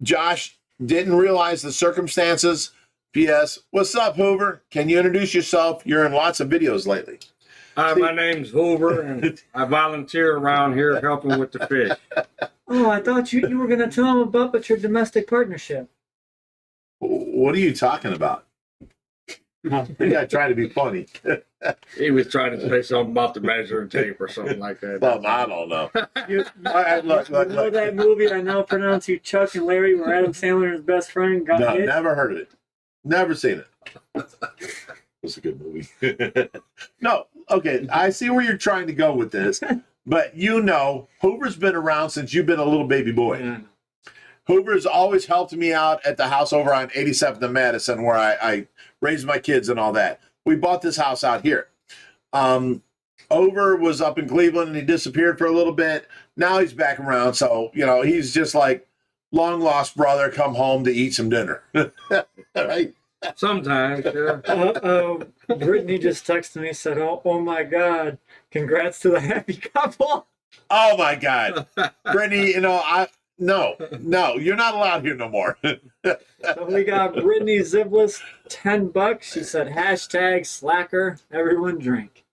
Josh didn't realize the circumstances. P.S. What's up, Hoover? Can you introduce yourself? You're in lots of videos lately. Hi, my name's Hoover, and I volunteer around here helping with the fish. Oh, I thought you were going to tell them about your domestic partnership. What are you talking about? You gotta try to be funny. He was trying to say something about the measuring tape or something like that. Well, I don't know. You All right, look. know that movie, I now pronounce you Chuck and Larry, where Adam Sandler and his best friend got No, hit? never heard of it. Never seen it. It's a good movie. No, okay. I see where you're trying to go with this, but you know, Hoover's been around since you've been a little baby boy. Yeah. Hoover's always helped me out at the house over on 87th and Madison, where I raised my kids and all that. We bought this house out here. Over was up in Cleveland and he disappeared for a little bit. Now he's back around, so you know he's just like long lost brother come home to eat some dinner. Right? Sometimes, yeah. Brittany just texted me and said, oh my God, congrats to the happy couple. Oh my God, Brittany, you know no, you're not allowed here no more. So we got Brittany Ziblis, $10. She said, #slacker, everyone drink.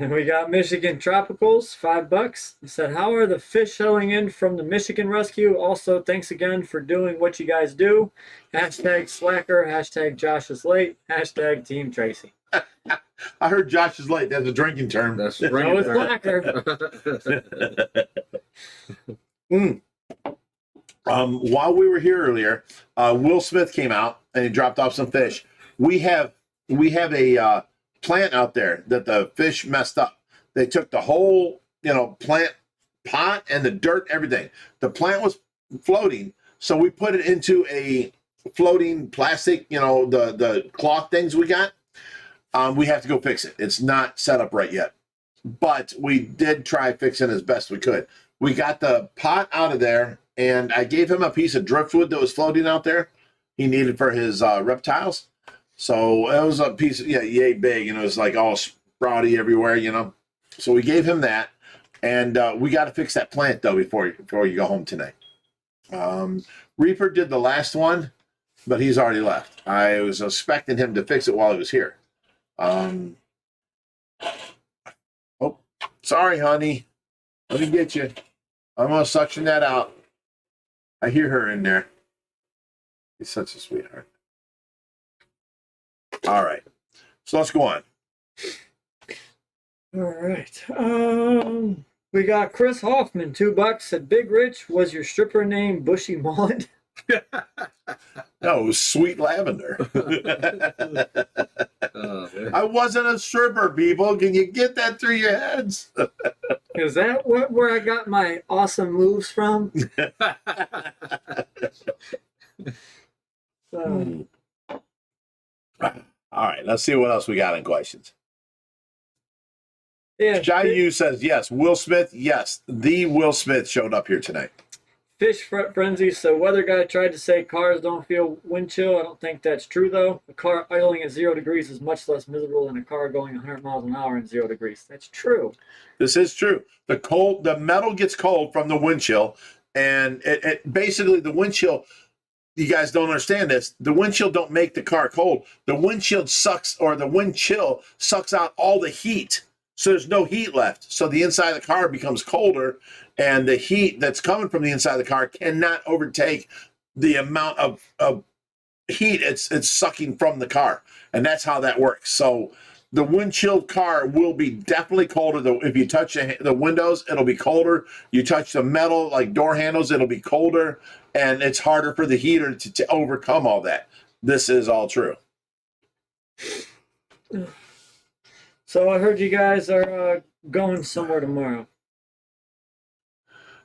And we got Michigan Tropicals, $5. He said, how are the fish selling in from the Michigan rescue? Also, thanks again for doing what you guys do. #slacker, Josh is late, #team Tracy. I heard Josh is late. That's a drinking term. That's So bringing is Slacker. While we were here earlier, Will Smith came out and he dropped off some fish. We have a plant out there that the fish messed up. They took the whole, you know, plant pot and the dirt, everything. The plant was floating, so we put it into a floating plastic, you know, the cloth things we got. We have to go fix it. It's not set up right yet, but we did try fixing as best we could. We got the pot out of there, and I gave him a piece of driftwood that was floating out there he needed for his reptiles. So it was a piece of, yay big, and it was like all sprouty everywhere, you know. So we gave him that, and we got to fix that plant, though, before you go home tonight. Reaper did the last one, but he's already left. I was expecting him to fix it while he was here. Oh, sorry, honey. Let me get you. I'm going to suction that out. I hear her in there. He's such a sweetheart. All right. So let's go on. All right. We got Chris Hoffman, $2. Said Bigrich was your stripper name Bushy Mullet. No, it was Sweet Lavender. Yeah. I wasn't a stripper, people. Can you get that through your heads? Is that where I got my awesome moves from? All right, let's see what else we got in questions. Yeah. Jayu says yes. Will Smith, yes. The Will Smith showed up here tonight. Fish Frenzy. So weather guy tried to say cars don't feel wind chill. I don't think that's true though. A car idling at 0 degrees is much less miserable than a car going 100 miles an hour in 0 degrees. That's true. This is true. The metal gets cold from the wind chill, and it basically the wind chill. You guys don't understand this. The wind chill don't make the car cold. The windshield sucks, or the wind chill sucks out all the heat. So there's no heat left. So the inside of the car becomes colder, and the heat that's coming from the inside of the car cannot overtake the amount of heat it's sucking from the car. And that's how that works. So the wind chilled car will be definitely colder. If you touch the windows, it'll be colder. You touch the metal, like door handles, it'll be colder. And it's harder for the heater to overcome all that. This is all true. So I heard you guys are going somewhere tomorrow.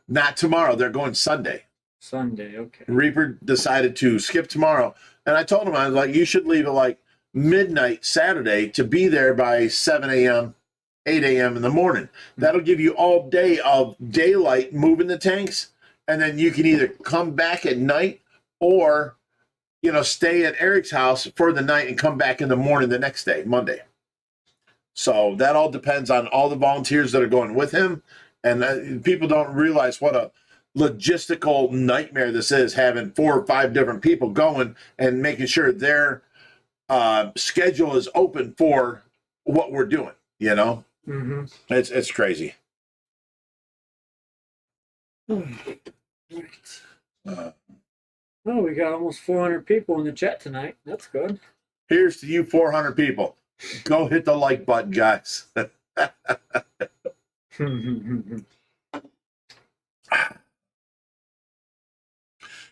Not tomorrow. They're going Sunday. Sunday, okay. Reaper decided to skip tomorrow. And I told him, I was like, you should leave at like midnight Saturday to be there by 7 a.m., 8 a.m. in the morning. That'll give you all day of daylight moving the tanks. And then you can either come back at night or, stay at Eric's house for the night and come back in the morning the next day, Monday. So that all depends on all the volunteers that are going with him. And people don't realize what a logistical nightmare this is, having 4 or 5 different people going and making sure their schedule is open for what we're doing, Mm-hmm. It's crazy. Right. Oh, we got almost 400 people in the chat tonight. That's good. Here's to you 400 people. Go hit the like button, guys.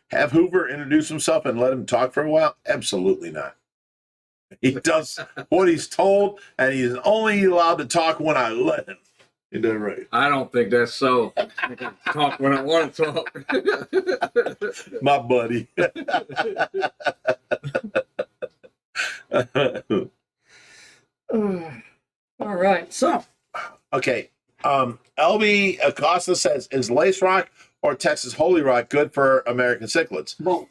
Have Hoover introduce himself and let him talk for a while? Absolutely not. He does what he's told, and he's only allowed to talk when I let him. You did right. I don't think that's so. I can talk when I want to talk. My buddy. All right, so Okay. LB Acosta says, is Lace Rock or Texas Holy Rock good for American cichlids? well,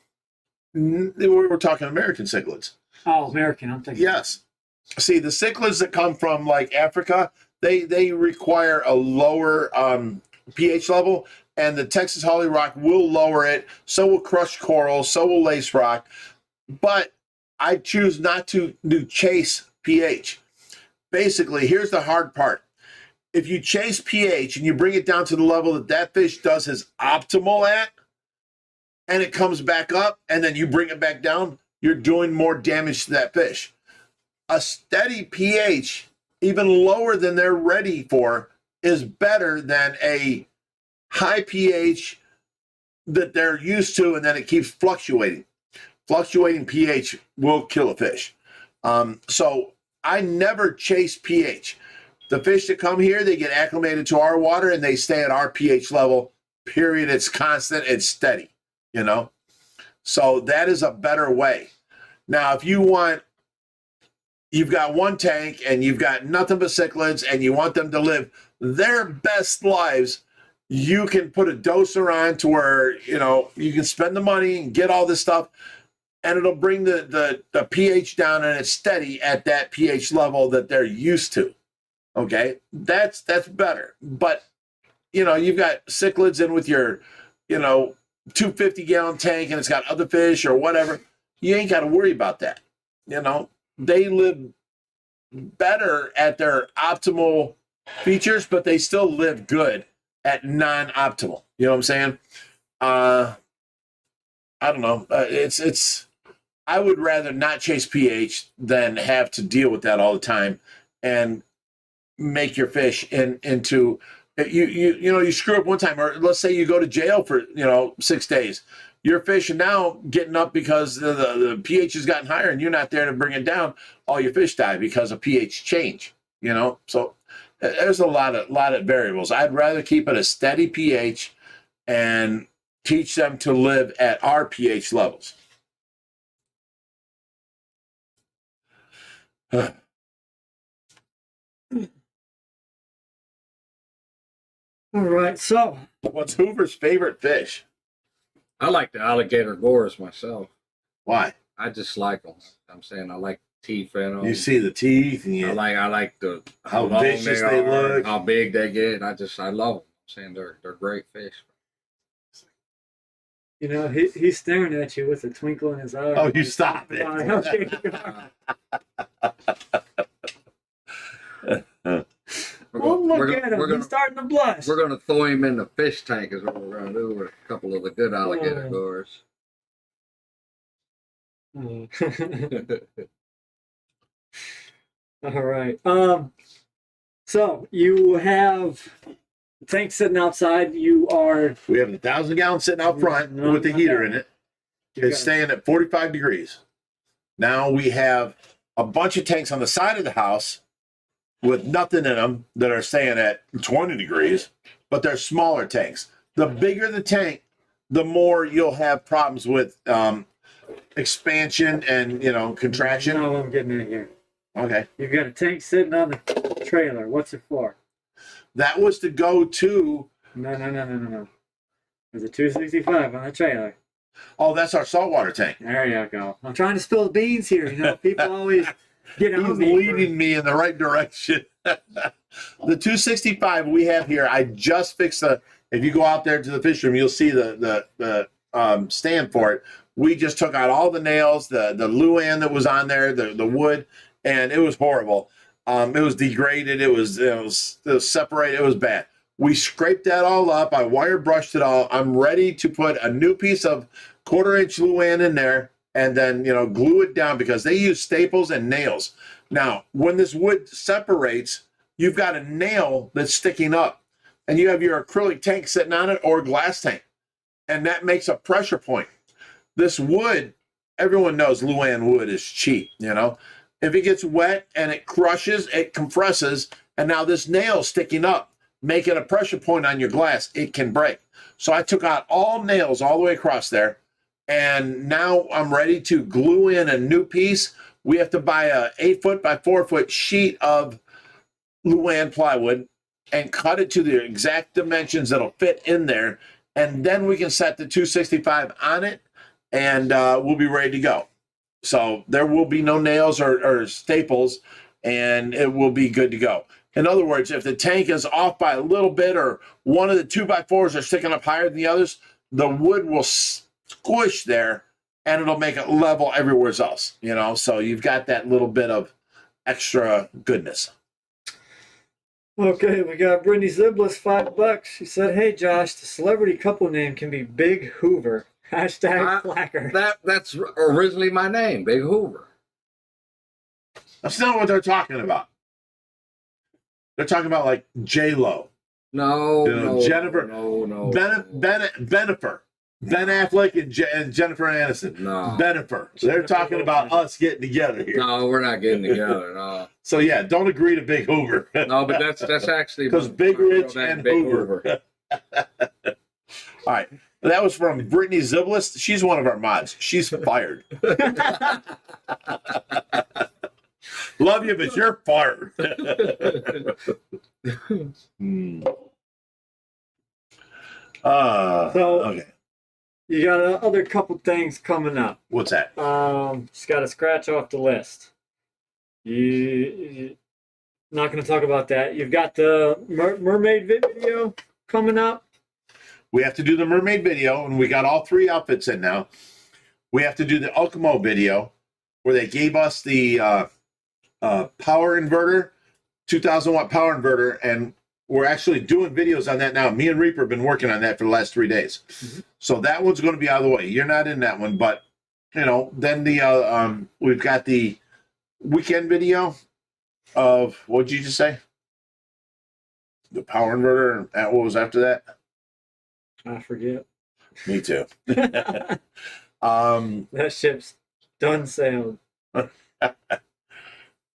We're talking American cichlids. oh, American. I'm thinking. Yes. See, the cichlids that come from like Africa, they require a lower pH level, and the Texas Holly Rock will lower it. So will crushed coral. So will lace rock. But I choose not to chase pH. Basically, here's the hard part. If you chase pH and you bring it down to the level that fish does his optimal at, and it comes back up, and then you bring it back down, you're doing more damage to that fish. A steady pH, even lower than they're ready for, is better than a high pH that they're used to, and then it keeps fluctuating. Fluctuating pH will kill a fish. So I never chase pH. The fish that come here, they get acclimated to our water, and they stay at our pH level, period. It's constant, it's steady, So that is a better way. Now, if you've got one tank and you've got nothing but cichlids and you want them to live their best lives, you can put a doser on to where, you can spend the money and get all this stuff, and it'll bring the pH down, and it's steady at that pH level that they're used to. Okay, that's better. But, you've got cichlids in with your, 250-gallon tank, and it's got other fish or whatever. You ain't got to worry about that. They live better at their optimal features, but they still live good at non-optimal. You know what I'm saying? I don't know. It's. I would rather not chase pH than have to deal with that all the time, and make your fish into you screw up one time, or let's say you go to jail for 6 days. Your fish are now getting up because the pH has gotten higher, and you're not there to bring it down. All your fish die because of pH change. So there's a lot of variables. I'd rather keep it a steady pH and teach them to live at our pH levels. All right, so What's Hoover's favorite fish? I like the alligator gores myself. Why? I just like them. I'm saying I like teeth in them. You see the teeth, and I like the how long vicious they are, look. how big they get. I love them. I'm saying they're great fish. he's staring at you with a twinkle in his eye. Oh, you stop it. Well, look at him. He's starting to blush. We're gonna throw him in the fish tank is what we're gonna do with a couple of the good alligator gores. All right. So you have the tank sitting outside. We have 1,000 gallons sitting out front with the heater in it. It's staying at 45 degrees. Now we have a bunch of tanks on the side of the house with nothing in them that are staying at 20 degrees, but they're smaller tanks. The bigger the tank, the more you'll have problems with expansion and contraction. You know what I'm getting at here. Okay. You've got a tank sitting on the trailer. What's it for? That was to go to. No. There's a 265 on the trailer. Oh, that's our saltwater tank. There you go. I'm trying to spill the beans here. People always get on He's me. leading me in the right direction. The 265 we have here, I just fixed if you go out there to the fish room, you'll see the stand for it. We just took out all the nails, the luan that was on there, the wood, and it was horrible. It was degraded. It was separated. It was bad. We scraped that all up. I wire brushed it all. I'm ready to put a new piece of 1/4-inch luan in there and then, glue it down because they use staples and nails. Now, when this wood separates, you've got a nail that's sticking up and you have your acrylic tank sitting on it or glass tank. And that makes a pressure point. This wood, everyone knows luan wood is cheap, If it gets wet and it crushes, it compresses, and now this nail's sticking up, making a pressure point on your glass, it can break. So I took out all nails all the way across there, and now I'm ready to glue in a new piece. We have to buy a 8-foot by 4-foot sheet of luan plywood and cut it to the exact dimensions that'll fit in there, and then we can set the 265 on it, and we'll be ready to go. So there will be no nails or staples, and it will be good to go. In other words, if the tank is off by a little bit or one of the 2x4s are sticking up higher than the others, the wood will squish there and it'll make it level everywhere else, So you've got that little bit of extra goodness. Okay, we got Brittany Ziblis, $5. She said, "Hey Josh, the celebrity couple name can be Big Hoover. Hashtag Flacker." That's originally my name, Big Hoover. That's not what they're talking about. They're talking about like J-Lo. No, Jennifer. No. Benifer. Ben Affleck and Jennifer Aniston. No. Benifer. They're talking about us getting together here. No, we're not getting together. No. So yeah, don't agree to Big Hoover. No, but that's actually because Bigrich and Big Hoover. All right. That was from Brittany Ziblis. She's one of our mods. She's fired. Love you, but you're fired. Okay. You got other couple things coming up. What's that? Just got to scratch off the list. You not going to talk about that. You've got the mermaid video coming up. We have to do the mermaid video, and we got all 3 outfits in now. We have to do the Ultimo video, where they gave us the power inverter, 2,000 watt power inverter, and we're actually doing videos on that now. Me and Reaper have been working on that for the last 3 days. So that one's going to be out of the way. You're not in that one, but you know, then the we've got the weekend video of, what did you just say? The power inverter, and what was after that? I forget. Me too. That ship's done sailed. All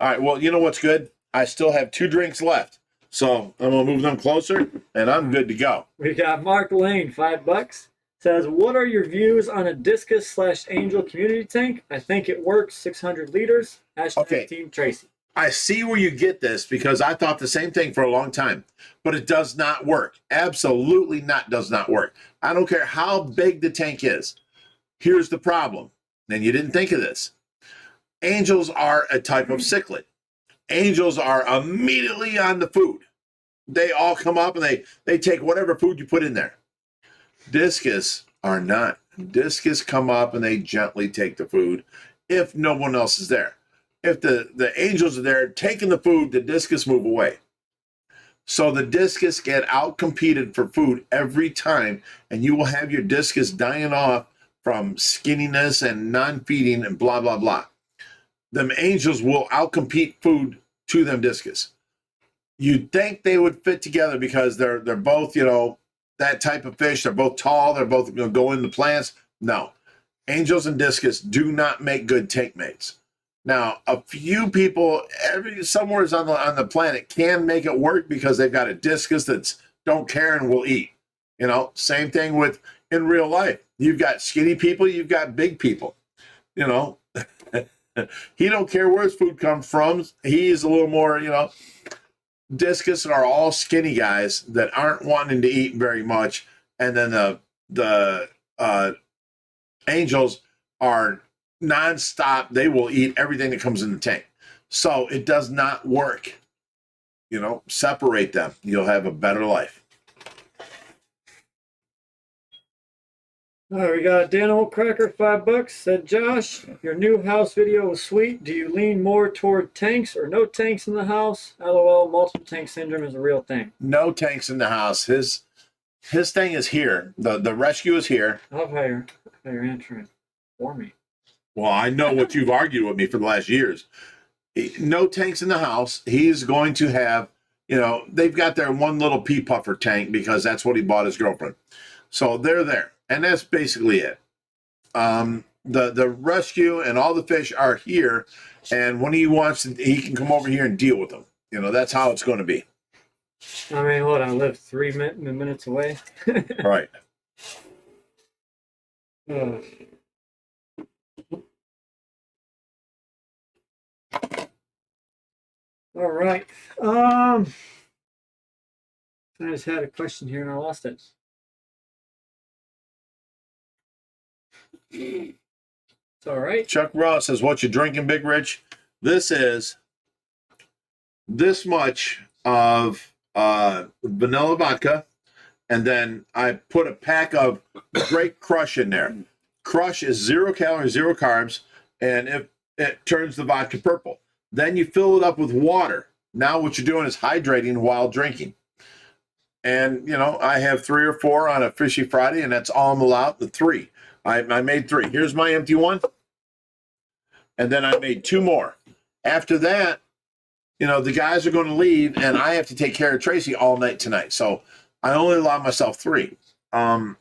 right, well, you know what's good? I still have 2 drinks left. So I'm going to move them closer, and I'm good to go. We got Mark Lane, $5. Says, what are your views on a Discus / Angel community tank? I think it works, 600 liters. Hashtag Okay. Team Tracy. I see where you get this because I thought the same thing for a long time, but it does not work. Absolutely not does not work. I don't care how big the tank is. Here's the problem, and you didn't think of this. Angels are a type of cichlid. Angels are immediately on the food. They all come up and they take whatever food you put in there. Discus are not. Discus come up and they gently take the food if no one else is there. If the angels are there taking the food, the discus move away. So the discus get out-competed for food every time, and you will have your discus dying off from skinniness and non-feeding and blah, blah, blah. Them angels will out-compete food to them discus. You'd think they would fit together because they're both, you know, that type of fish. They're both tall. They're both going to go in the plants. No. Angels and discus do not make good tank mates. Now, a few people somewhere on the planet can make it work because they've got a discus that's don't care and will eat. You know, same thing with in real life. You've got skinny people, you've got big people. You know, he don't care where his food comes from. He's a little more, you know. Discus are all skinny guys that aren't wanting to eat very much, and then the angels are nonstop. They will eat everything that comes in the tank. So it does not work. You know, separate them. You'll have a better life. All right, we got Dan Oldcracker, $5. Said, Josh, your new house video was sweet. Do you lean more toward tanks or no tanks in the house? LOL, multiple tank syndrome is a real thing. No tanks in the house. His thing is here. The rescue is here. I love how you're answering for me. Well, I know what you've argued with me for the last years. No tanks in the house. He's going to have, you know, they've got their one little pea puffer tank because that's what he bought his girlfriend. So they're there. And that's basically it. The rescue and all the fish are here. And when he wants to, he can come over here and deal with them. You know, that's how it's going to be. I mean, what, I live 3 minutes away? Right. All right. I just had a question here and I lost it. It's all right. Chuck Ross says, what you drinking, Bigrich? This is this much of vanilla vodka, and then I put a pack of Great Crush in there. Crush is 0 calories, 0 carbs, and it turns the vodka purple. Then you fill it up with water. Now what you're doing is hydrating while drinking. And, you know, I have 3 or 4 on a Fishy Friday, and that's all I'm allowed, the 3. I made 3. Here's my empty one. And then I made 2 more. After that, you know, the guys are going to leave, and I have to take care of Tracy all night tonight. So I only allow myself 3. And,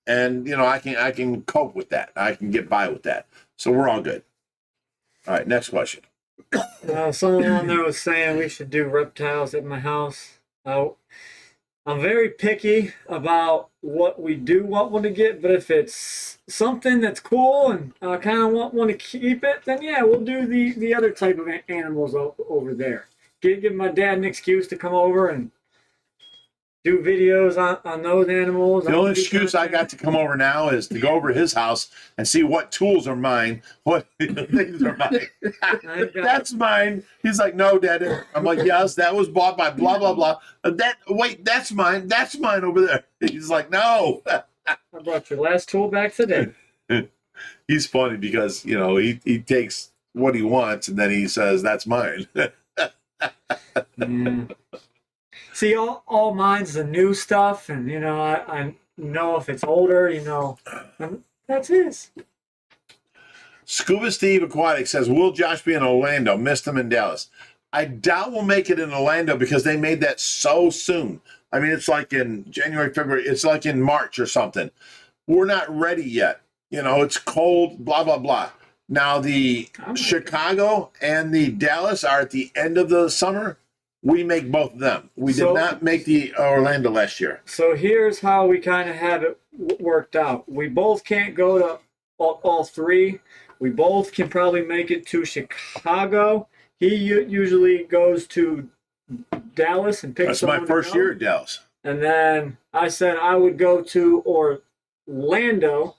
you know, I can cope with that. I can get by with that. So we're all good. All right, next question. Someone on there was saying we should do reptiles at my house. I'm very picky about what we do want to get, but if it's something that's cool and I kind of want to keep it, then yeah, we'll do the other type of animals over there. Give my dad an excuse to come over and do videos on those animals. The only excuse I got to come over now is to go over to his house and see what tools are mine, what things are mine. That's mine. He's like, no, Dad. I'm like, yes, that was bought by blah, blah, blah. Wait, that's mine. That's mine over there. He's like, no. I brought your last tool back today. He's funny because, you know, he takes what he wants and then he says, that's mine. Yeah. See, all mine's the new stuff, and you know, I know if it's older, you know, and that's his. Scuba Steve Aquatic says, will Josh be in Orlando? Missed him in Dallas. I doubt we'll make it in Orlando because they made that so soon. I mean, it's like in January, February. It's like in March or something. We're not ready yet. You know, it's cold, blah, blah, blah. Now, the Chicago and the Dallas are at the end of the summer. We make both of them. We did not make the Orlando last year. So here's how we kind of have it worked out. We both can't go to all three. We both can probably make it to Chicago. He usually goes to Dallas and picks. That's my first year at Dallas. And then I said I would go to Orlando,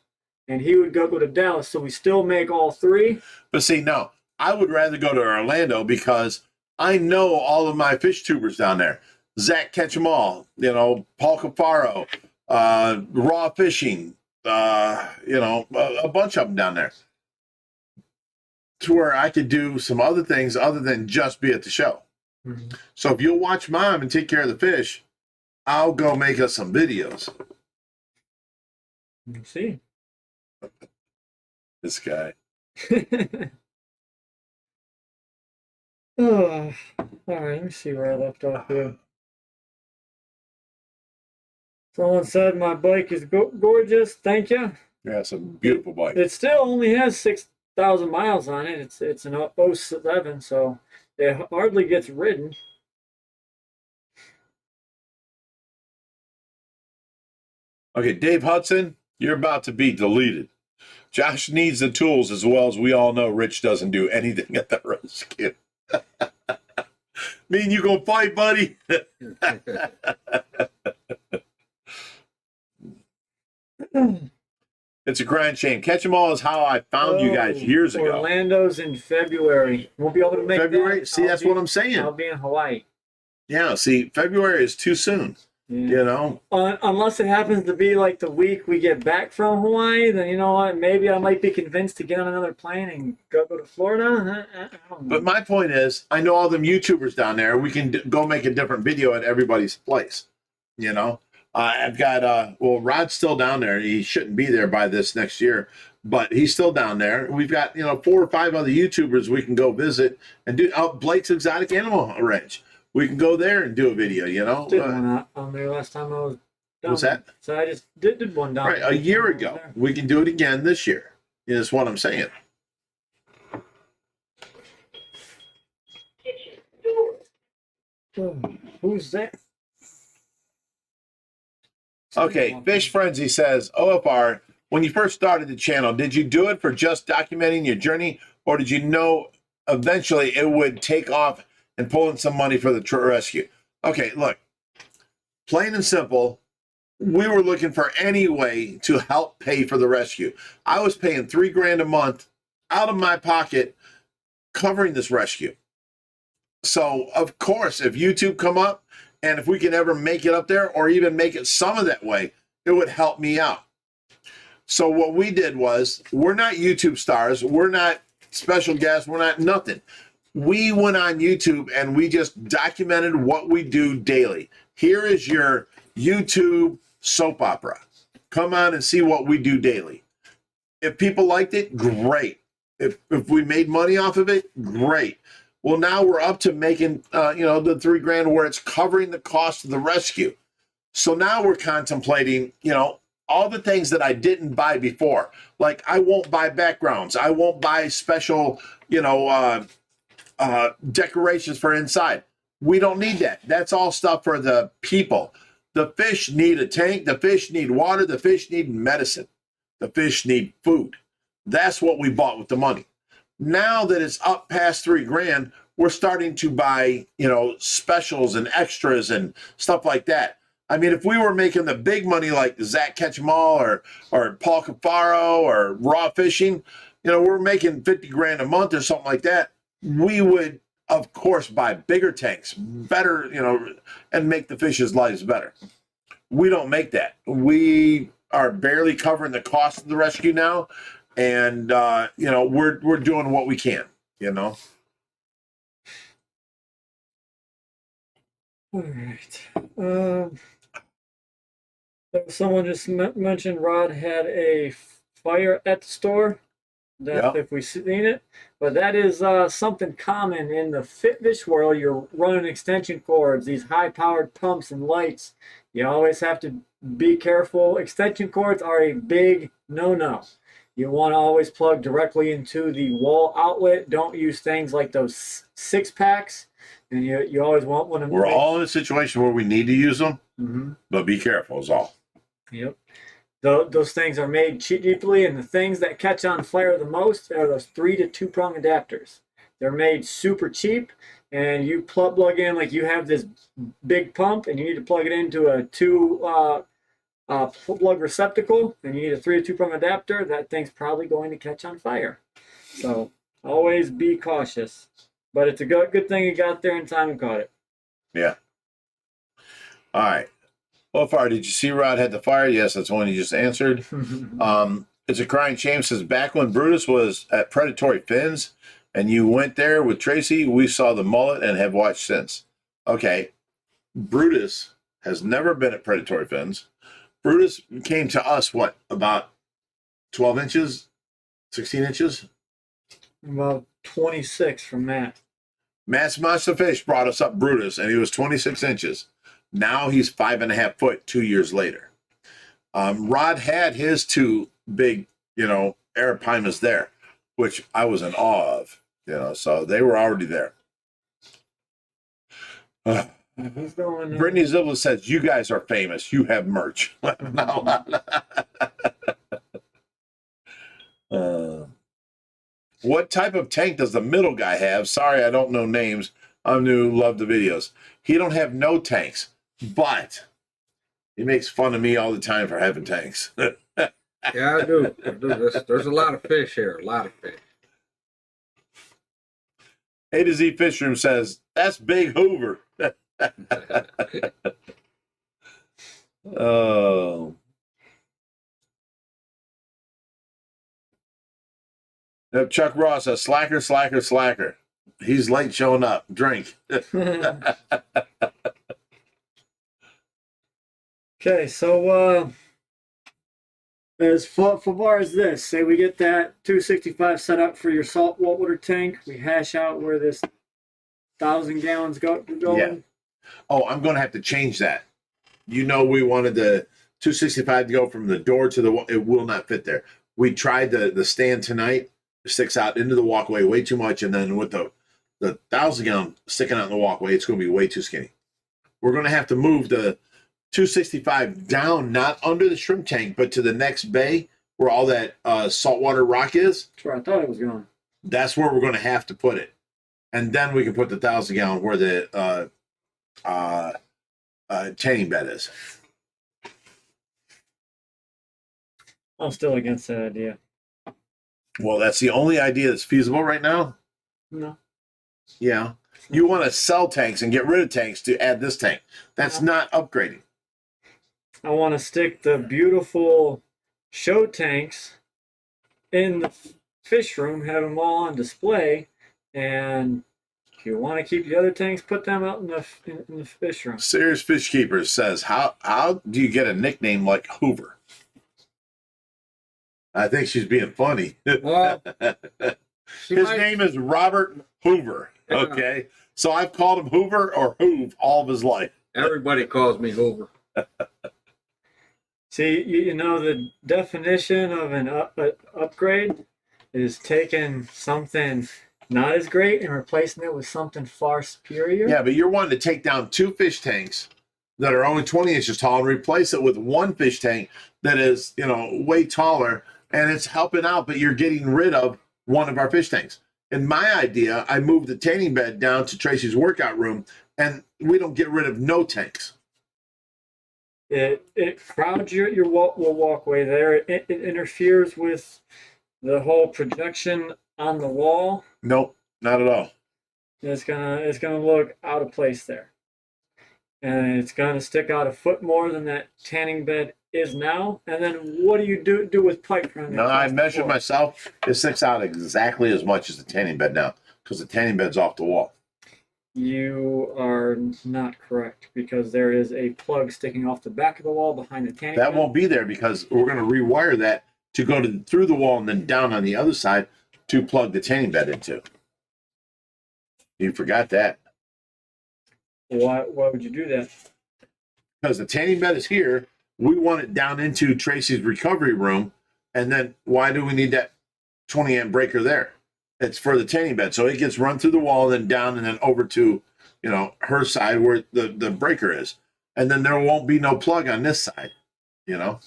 and he would go to Dallas. So we still make all three. But see, no, I would rather go to Orlando because I know all of my fish tubers down there. Zach Ketchumall, you know, Paul Cafaro, Raw Fishing, you know, a bunch of them down there. To where I could do some other things other than just be at the show. Mm-hmm. So if you'll watch Mom and take care of the fish, I'll go make us some videos. You see. This guy. Oh, all right, let me see where I left off here. Someone said my bike is gorgeous. Thank you. Yeah, it's a beautiful bike. It still only has 6,000 miles on it. It's an 07, so it hardly gets ridden. Okay, Dave Hudson, you're about to be deleted. Josh needs the tools as well as we all know Rich doesn't do anything at the rescue. Me and you gonna fight, buddy? It's a grand shame. Catch 'em all is how I found you guys years ago. Orlando's in February. Won't be able to make February? that. See, that's what I'm saying. I'll be in Hawaii. Yeah, see, February is too soon. Yeah. You know? Unless it happens to be like the week we get back from Hawaii, then you know what? Maybe I might be convinced to get on another plane and go to Florida. I don't know. But my point is, I know all them YouTubers down there. We can go make a different video at everybody's place. You know? I've got, well, Rod's still down there. He shouldn't be there by this next year, but he's still down there. We've got, you know, 4 or 5 other YouTubers we can go visit and do. Blake's Exotic Animal Ranch. We can go there and do a video, you know? Did one on there last time I was down. What's that? So I just did one down Right, there. a year ago. We can do it again this year. Is what I'm saying. Who's that? Okay, Fish Frenzy says, OFR, when you first started the channel, did you do it for just documenting your journey, or did you know eventually it would take off and pull in some money for the rescue? Okay, look, plain and simple, we were looking for any way to help pay for the rescue. I was paying $3 grand a month out of my pocket covering this rescue. So, of course, if YouTube come up, and if we can ever make it up there or even make it some of that way, it would help me out. So what we did was, we're not YouTube stars. We're not special guests. We're not nothing. We went on YouTube and we just documented what we do daily. Here is your YouTube soap opera. Come on and see what we do daily. If people liked it, great. If we made money off of it, great. Well, now we're up to making, you know, the $3 grand where it's covering the cost of the rescue. So now we're contemplating, you know, all the things that I didn't buy before. Like, I won't buy backgrounds. I won't buy special, you know, decorations for inside. We don't need that. That's all stuff for the people. The fish need a tank. The fish need water. The fish need medicine. The fish need food. That's what we bought with the money. Now that it's up past $3 grand, we're starting to buy, you know, specials and extras and stuff like that. I mean, if we were making the big money like Zach Ketchumall or Paul Cafaro or Raw Fishing, you know, we're making 50 grand a month or something like that, we would, of course, buy bigger tanks, better, you know, and make the fish's lives better. We don't make that. We are barely covering the cost of the rescue now. And, you know, we're doing what we can, you know. All right. Someone just mentioned Rod had a fire at the store. That Yep. if we've seen it, but that is something common in the fish world. You're running extension cords, these high-powered pumps and lights. You always have to be careful. Extension cords are a big no-no. You want to always plug directly into the wall outlet. Don't use things like those 6-packs. And you always want one of We're all in a situation where we need to use them, but be careful is all. Yep. Those things are made cheaply, and the things that catch on fire the most are those 3 to 2 prong adapters. They're made super cheap, and you plug in, like you have this big pump, and you need to plug it into a 2 plug receptacle, and you need a 3 to 2 prong adapter. That thing's probably going to catch on fire. So always be cautious. But it's a good thing you got there in time and caught it. Yeah. All right. Well, far, did you see Rod had the fire? Yes, that's the one you just answered. It's a crying shame. Says back when Brutus was at Predatory Fins and you went there with Tracy, we saw the mullet and have watched since. Okay. Brutus has never been at Predatory Fins. Brutus came to us, what, about 12 inches, 16 inches? About 26 from Matt. Matt's Monster Fish brought us up Brutus, and he was 26 inches. Now he's 5.5 foot 2 years later. Rod had his 2 big, Arapimas there, which I was in awe of, so they were already there. Brittany Zibla says, you guys are famous. You have merch. What type of tank does the middle guy have? Sorry, I don't know names. I'm new. Love the videos. He don't have no tanks, but he makes fun of me all the time for having tanks. Yeah, I do. There's a lot of fish here. A lot of fish. A to Z Fish Room says, that's Big Hoover. Oh. Chuck Ross says, slacker, slacker, slacker. He's late showing up. Drink. Okay, so as far as this, say we get that 265 set up for your saltwater tank, we hash out where this 1,000 gallons going. Yeah. Oh, I'm going to have to change that. We wanted the 265 to go from the door to the wall. It will not fit there. We tried the stand tonight. It sticks out into the walkway way too much, and then with the 1,000 gallon sticking out in the walkway, it's going to be way too skinny. We're going to have to move the 265 down, not under the shrimp tank, but to the next bay where all that saltwater rock is. That's where I thought it was going. That's where we're going to have to put it. And then we can put the 1,000 gallon where the tanning bed is. I'm still against that idea. Well, that's the only idea that's feasible right now. No. Yeah. You want to sell tanks and get rid of tanks to add this tank. That's not upgrading. I want to stick the beautiful show tanks in the fish room, have them all on display, and if you want to keep the other tanks, put them out in the fish room. Serious Fish Keeper says, how do you get a nickname like Hoover? I think she's being funny. Well, His name is Robert Hoover. Yeah. Okay. So I've called him Hoover or Hoove all of his life. everybody calls me Hoover. See, the definition of an upgrade is taking something not as great and replacing it with something far superior. Yeah, but you're wanting to take down 2 fish tanks that are only 20 inches tall and replace it with 1 fish tank that is, way taller, and it's helping out, but you're getting rid of one of our fish tanks. In my idea, I moved the tanning bed down to Tracy's workout room, and we don't get rid of no tanks. It crowds your walkway there. It interferes with the whole projection on the wall. Nope, not at all. It's gonna look out of place there, and it's gonna stick out a foot more than that tanning bed is now. And then what do you do with pipe? No, I measured myself. It sticks out exactly as much as the tanning bed now because the tanning bed's off the wall. You are not correct because there is a plug sticking off the back of the wall behind the tanning That bed. won't be there because we're going to rewire that to go through the wall and then down on the other side to plug the tanning bed into. You forgot that. Why would you do that? Because the tanning bed is here. We want it down into Tracy's recovery room. And then why do we need that 20 amp breaker there? It's for the tanning bed. So it gets run through the wall and then down and then over to, her side where the breaker is. And then there won't be no plug on this side, It'll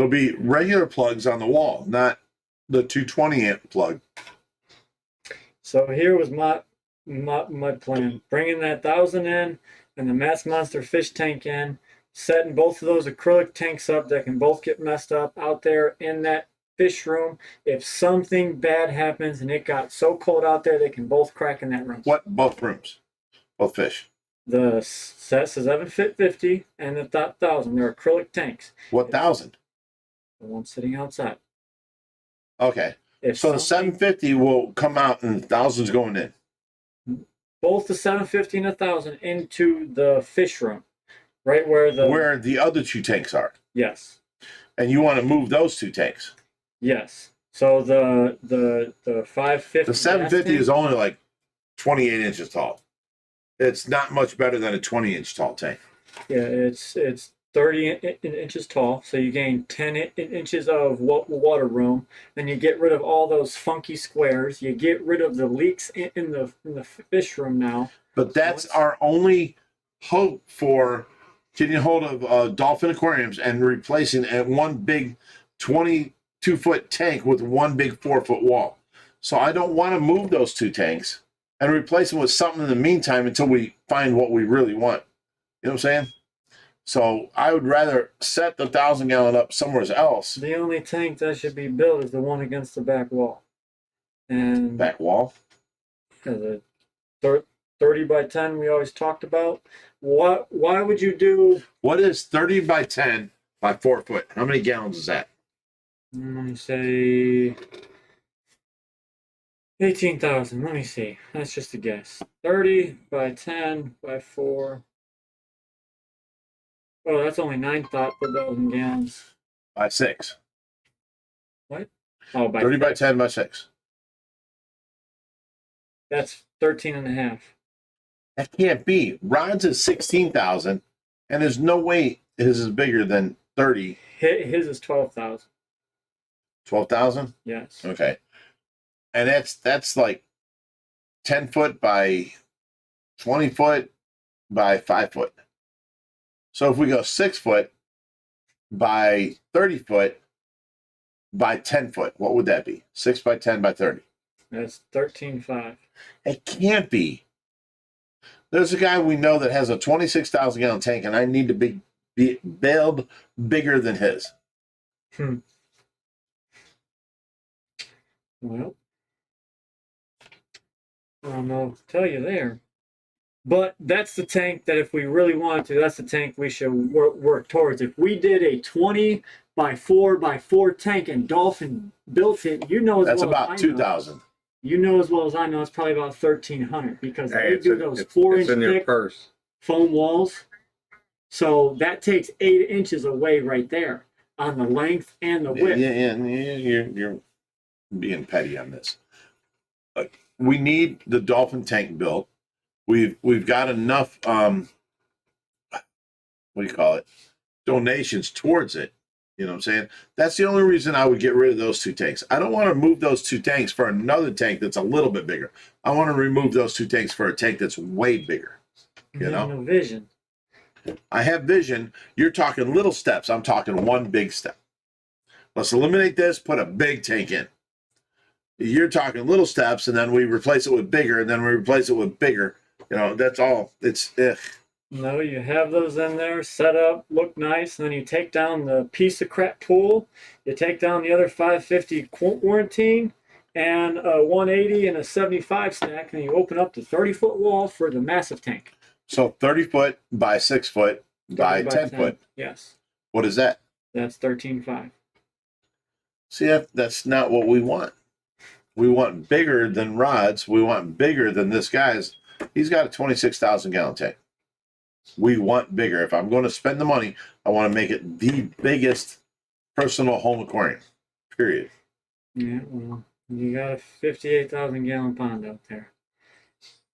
be regular plugs on the wall, not the 220 amp plug. So here was my plan: bringing that 1,000 in and the Mass Monster fish tank in, setting both of those acrylic tanks up that can both get messed up out there in that fish room. If something bad happens and it got so cold out there, they can both crack in that room. What? Both rooms, both fish. The set says 750 and the 1,000. They're acrylic tanks. What 1,000? The one sitting outside. Okay. If So the something- 750 will come out and 1,000's going in. both the 750 and 1,000 into the fish room, right where the other two tanks are. yes. And you want to move those two tanks. Yes. So the 550. The 750 is only like 28 inches tall. It's not much better than a 20-inch tall tank. Yeah, it's 30 inches tall, so you gain 10 inches of water room. Then you get rid of all those funky squares. You get rid of the leaks in the fish room now. But that's our only hope for getting hold of dolphin aquariums and replacing one big 22-foot tank with one big 4-foot wall. So I don't want to move those two tanks and replace them with something in the meantime until we find what we really want. You know what I'm saying? So I would rather set the 1,000-gallon up somewhere else. The only tank that should be built is the one against the back wall. And Back wall. the 30 by 10 we always talked about. Why would you do? What is 30 by 10 by 4 foot? How many gallons is that? Let me say 18,000. Let me see. That's just a guess. 30 by 10 by 4. Oh, that's only 9,000 gallons. By 6. Oh, by 30 by 10 by 6. That's 13 and a half. That can't be. Rod's is 16,000, and there's no way his is bigger than 30. His is 12,000. 12,000? Yes. Okay. And that's like 10 foot by 20 foot by 5 foot. So if we go 6 foot by 30 foot by 10 foot, what would that be? 6 by 10 by 30. That's 13.5. It can't be. There's a guy we know that has a 26,000 gallon tank, and I need to be build bigger than his. Well, I don't know what to tell you there. But that's the tank that if we really wanted to, that's the tank we should work towards. If we did a 20 by 4 by 4 tank and Dolphin built it, you know as That's well about as I know. 2,000. You know as well as I know it's probably about 1,300 because Hey, they it's do in- those it's 4-inch in your thick purse. foam walls. So that takes 8 inches away right there on the length and the width. Yeah, you're being petty on this. We need the Dolphin tank built. We've got enough what do you call it? Donations towards it. You know what I'm saying? That's the only reason I would get rid of those two tanks. I don't want to move those two tanks for another tank that's a little bit bigger. I want to remove those two tanks for a tank that's way bigger. You know? No vision. I have vision. You're talking little steps. I'm talking one big step. Let's eliminate this, put a big tank in. You're talking little steps, and then we replace it with bigger, and then we replace it with bigger. You know, that's all. It's No, you have those in there, set up, look nice, and then you take down the piece of crap pool, you take down the other 550 quarantine, and a 180 and a 75 stack, and you open up the 30-foot wall for the massive tank. so 30 foot by 6 foot by 10 foot. Yes, What is that? that's 13.5. See, that's not what we want. We want bigger than Rod's. We want bigger than this guy's. He's got a 26,000 gallon tank. We want bigger. If I'm going to spend the money, I want to make it the biggest personal home aquarium. Period. Yeah, well, you got a 58,000 gallon pond out there.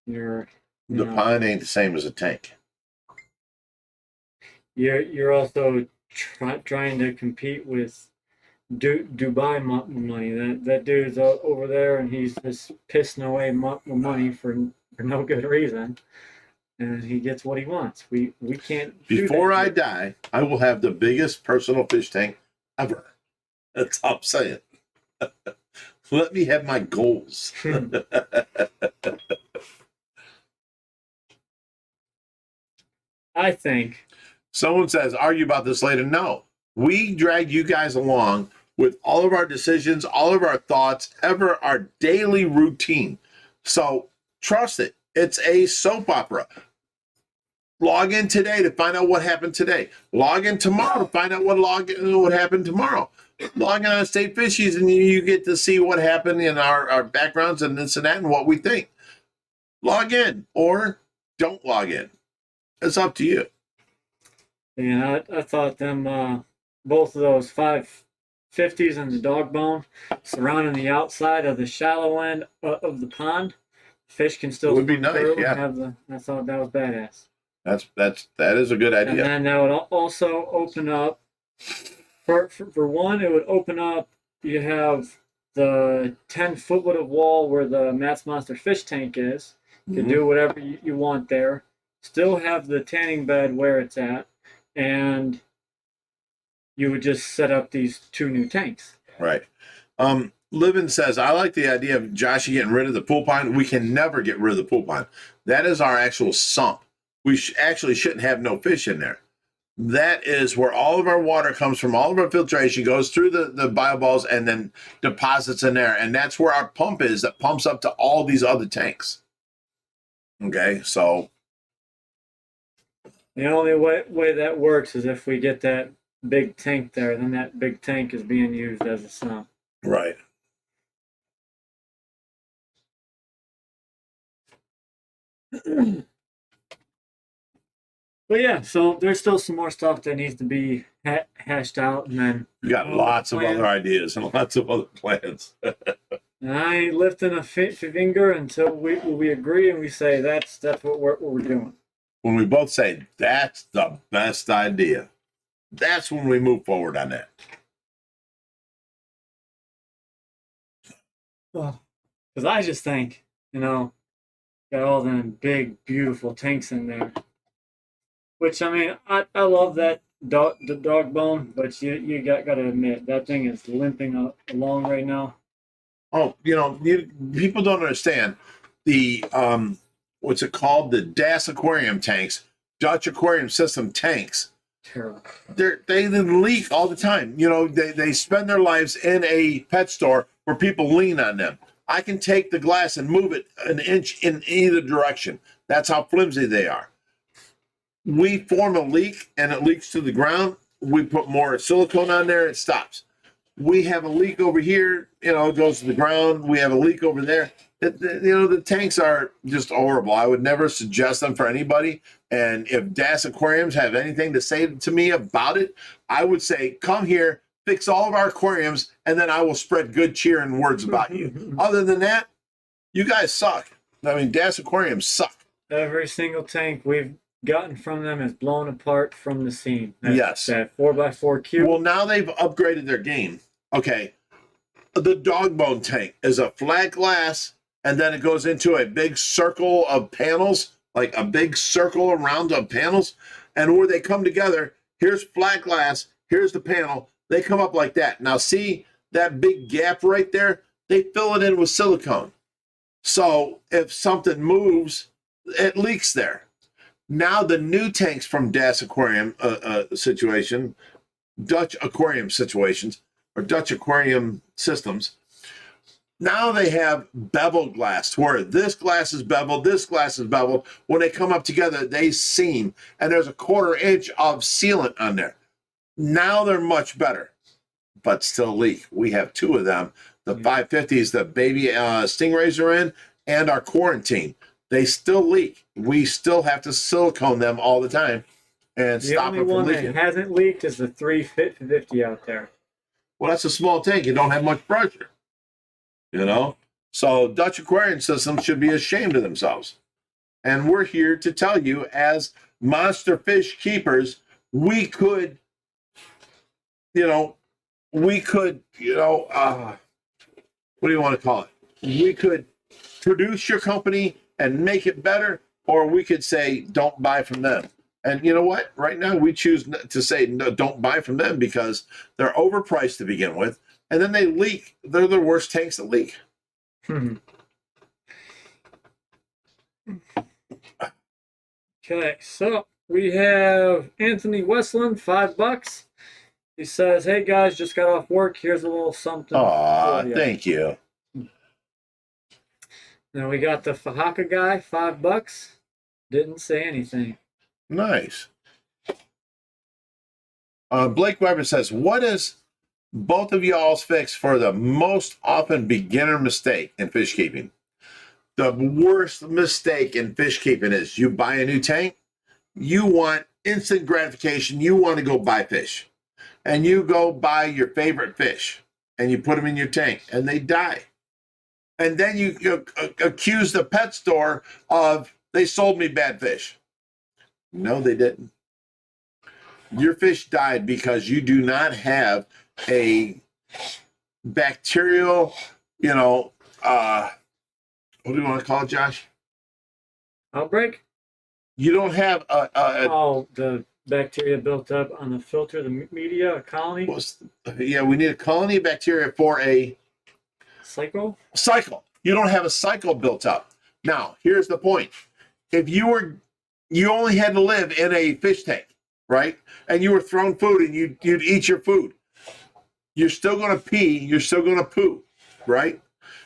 You're The pond ain't the same as a tank. you're also trying to compete with Dubai money. That dude's over there, and he's just pissing away money for no good reason, and he gets what he wants. We can't. Before I die, I will have the biggest personal fish tank ever. That's all I'm saying. Let me have my goals. I think. Someone says, argue about this later. No, we drag you guys along with all of our decisions, all of our thoughts, ever our daily routine. So trust it. It's a soap opera. Log in today to find out what happened today. Log in tomorrow to find out what happened tomorrow. Log in on State Fishies and you get to see what happened in our backgrounds and this and that and what we think. Log in or don't log in. It's up to you. And I thought them both of those 550s and the dog bone surrounding the outside of the shallow end of the pond. Fish can still Would be swim nice, through and yeah. have I thought that was badass. That is a good And idea. then that would also open up for one, it would open up, you have the 10-foot of wall where the Matt's Monster fish tank is. You can do whatever you want there. Still have the tanning bed where it's at, and you would just set up these 2 new tanks. Right. Livin says, I like the idea of Joshy getting rid of the pool pond. We can never get rid of the pool pond. That is our actual sump. We actually shouldn't have no fish in there. That is where all of our water comes from, all of our filtration goes through the bioballs and then deposits in there. And that's where our pump is that pumps up to all these other tanks. Okay, so. The only way that works is if we get that big tank there, then that big tank is being used as a sump. Right. But yeah, so there's still some more stuff that needs to be hashed out, and then We got lots of other ideas and lots of other plans. and I ain't lifting a finger until we agree and we say that's what we're doing. When we both say that's the best idea, that's when we move forward on that. Well, because I just think, got all them big, beautiful tanks in there. Which, I mean, I love that the dog bone, but you got to admit, that thing is limping along right now. Oh, people don't understand the, what's it called? The DAS aquarium tanks, Dutch aquarium system tanks. Terrible. They leak all the time. They spend their lives in a pet store where people lean on them. I can take the glass and move it an inch in either direction. That's how flimsy they are. We form a leak and it leaks to the ground. We put more silicone on there, it stops. We have a leak over here, it goes to the ground. We have a leak over there. The tanks are just horrible. I would never suggest them for anybody. And if DAS Aquariums have anything to say to me about it, I would say, come here, fix all of our aquariums, and then I will spread good cheer and words about you. Other than that, you guys suck. I mean, DAS Aquariums suck. Every single tank we've gotten from them is blown apart from the seam. Yes. That 4x4 cube. Well, now they've upgraded their game. Okay. The dog bone tank is a flat glass, and then it goes into a big circle of panels, like a big circle around of panels. And where they come together, here's flat glass, here's the panel. They come up like that. Now, see that big gap right there? They fill it in with silicone. So if something moves, it leaks there. Now the new tanks from DAS Aquarium situation, Dutch Aquarium situations, or Dutch Aquarium systems, now they have bevel glass, where this glass is beveled, this glass is beveled. When they come up together, they seam, and there's a 1/4 inch of sealant on there. Now they're much better, but still leak. We have 2 of them. The 550s, the baby stingrays are in, and our quarantine. They still leak. We still have to silicone them all the time and The stop only them from one leaking. that hasn't leaked is the 350 out there. Well, that's a small tank. You don't have much pressure. You know? So Dutch aquarium systems should be ashamed of themselves. And we're here to tell you, as monster fish keepers, we could, what do you want to call it? We could produce your company and make it better, or we could say, don't buy from them. And you know what? Right now, we choose to say, no, don't buy from them because they're overpriced to begin with. And then they leak. They're the worst tanks that leak. Okay, so we have Anthony Westland, $5. He says, "Hey guys, just got off work. Here's a little something." Aw, for ya." thank you. Then we got the Fahaka guy, $5. Didn't say anything. Nice. Blake Weber says, what is both of y'all's fix for the most often beginner mistake in fish keeping? The worst mistake in fish keeping is you buy a new tank, you want instant gratification, you want to go buy fish, and you go buy your favorite fish, and you put them in your tank, and they die. And then you accuse the pet store of, they sold me bad fish. No, they didn't. Your fish died because you do not have a bacterial, what do you want to call it, Josh? Outbreak? You don't have The bacteria built up on the filter, the media, a colony. we need a colony of bacteria for a Cycle? You don't have a cycle built up. Now, here's the point. If you only had to live in a fish tank, right? And you were thrown food and you'd eat your food. You're still going to pee. You're still going to poo, right?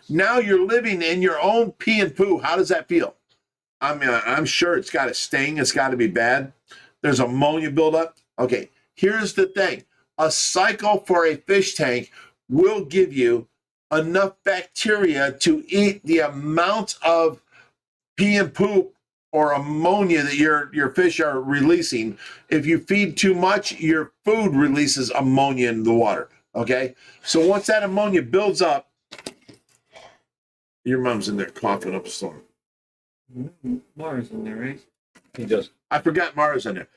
Now you're living in your own pee and poo. How does that feel? I mean, I'm sure it's got to sting. It's got to be bad. There's ammonia buildup. Okay, here's the thing. A cycle for a fish tank will give you enough bacteria to eat the amount of pee and poop or ammonia that your fish are releasing. If you feed too much, your food releases ammonia into the water. Okay? So once that ammonia builds up, your mom's in there coughing up a storm. Mars in there, right? He just I forgot Mara's in there.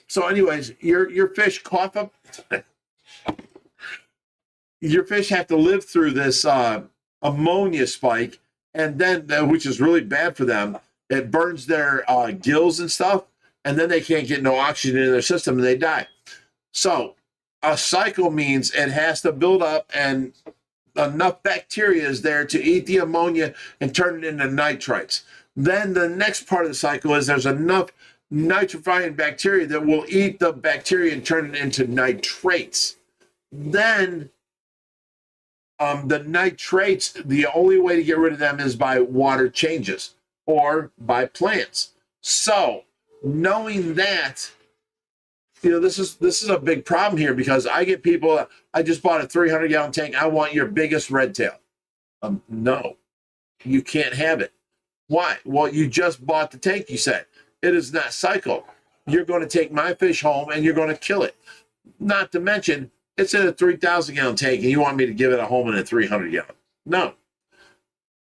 So anyways, your fish cough up. Your fish have to live through this ammonia spike, and then which is really bad for them. It burns their gills and stuff, and then they can't get no oxygen in their system, and they die. So a cycle means it has to build up, and enough bacteria is there to eat the ammonia and turn it into nitrites. Then the next part of the cycle is there's enough nitrifying bacteria that will eat the bacteria and turn it into nitrates. Then the nitrates, the only way to get rid of them is by water changes or by plants. So knowing that, this is a big problem here, because I get people, I just bought a 300-gallon tank. I want your biggest red tail. No, you can't have it. Why? Well, you just bought the tank, you said. It is not cycled. You're going to take my fish home and you're going to kill it. Not to mention, it's in a 3,000-gallon tank and you want me to give it a home in a 300-gallon. No.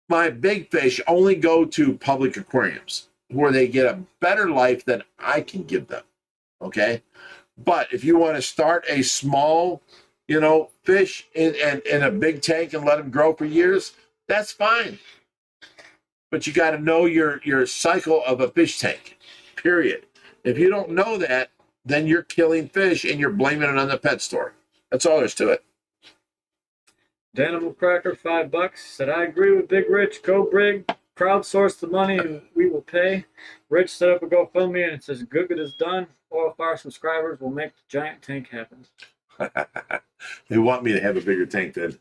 My big fish only go to public aquariums where they get a better life than I can give them. Okay? But if you want to start a small, fish in a big tank and let them grow for years, that's fine. But you got to know your cycle of a fish tank, period. If you don't know that, then you're killing fish and you're blaming it on the pet store. That's all there's to it. Danimal Cracker, $5. Said, I agree with Big Rich. Go Brig. Crowdsource the money and we will pay. Rich set up a GoFundMe and it says, good is done. Oil Fire subscribers will make the giant tank happen. They want me to have a bigger tank then.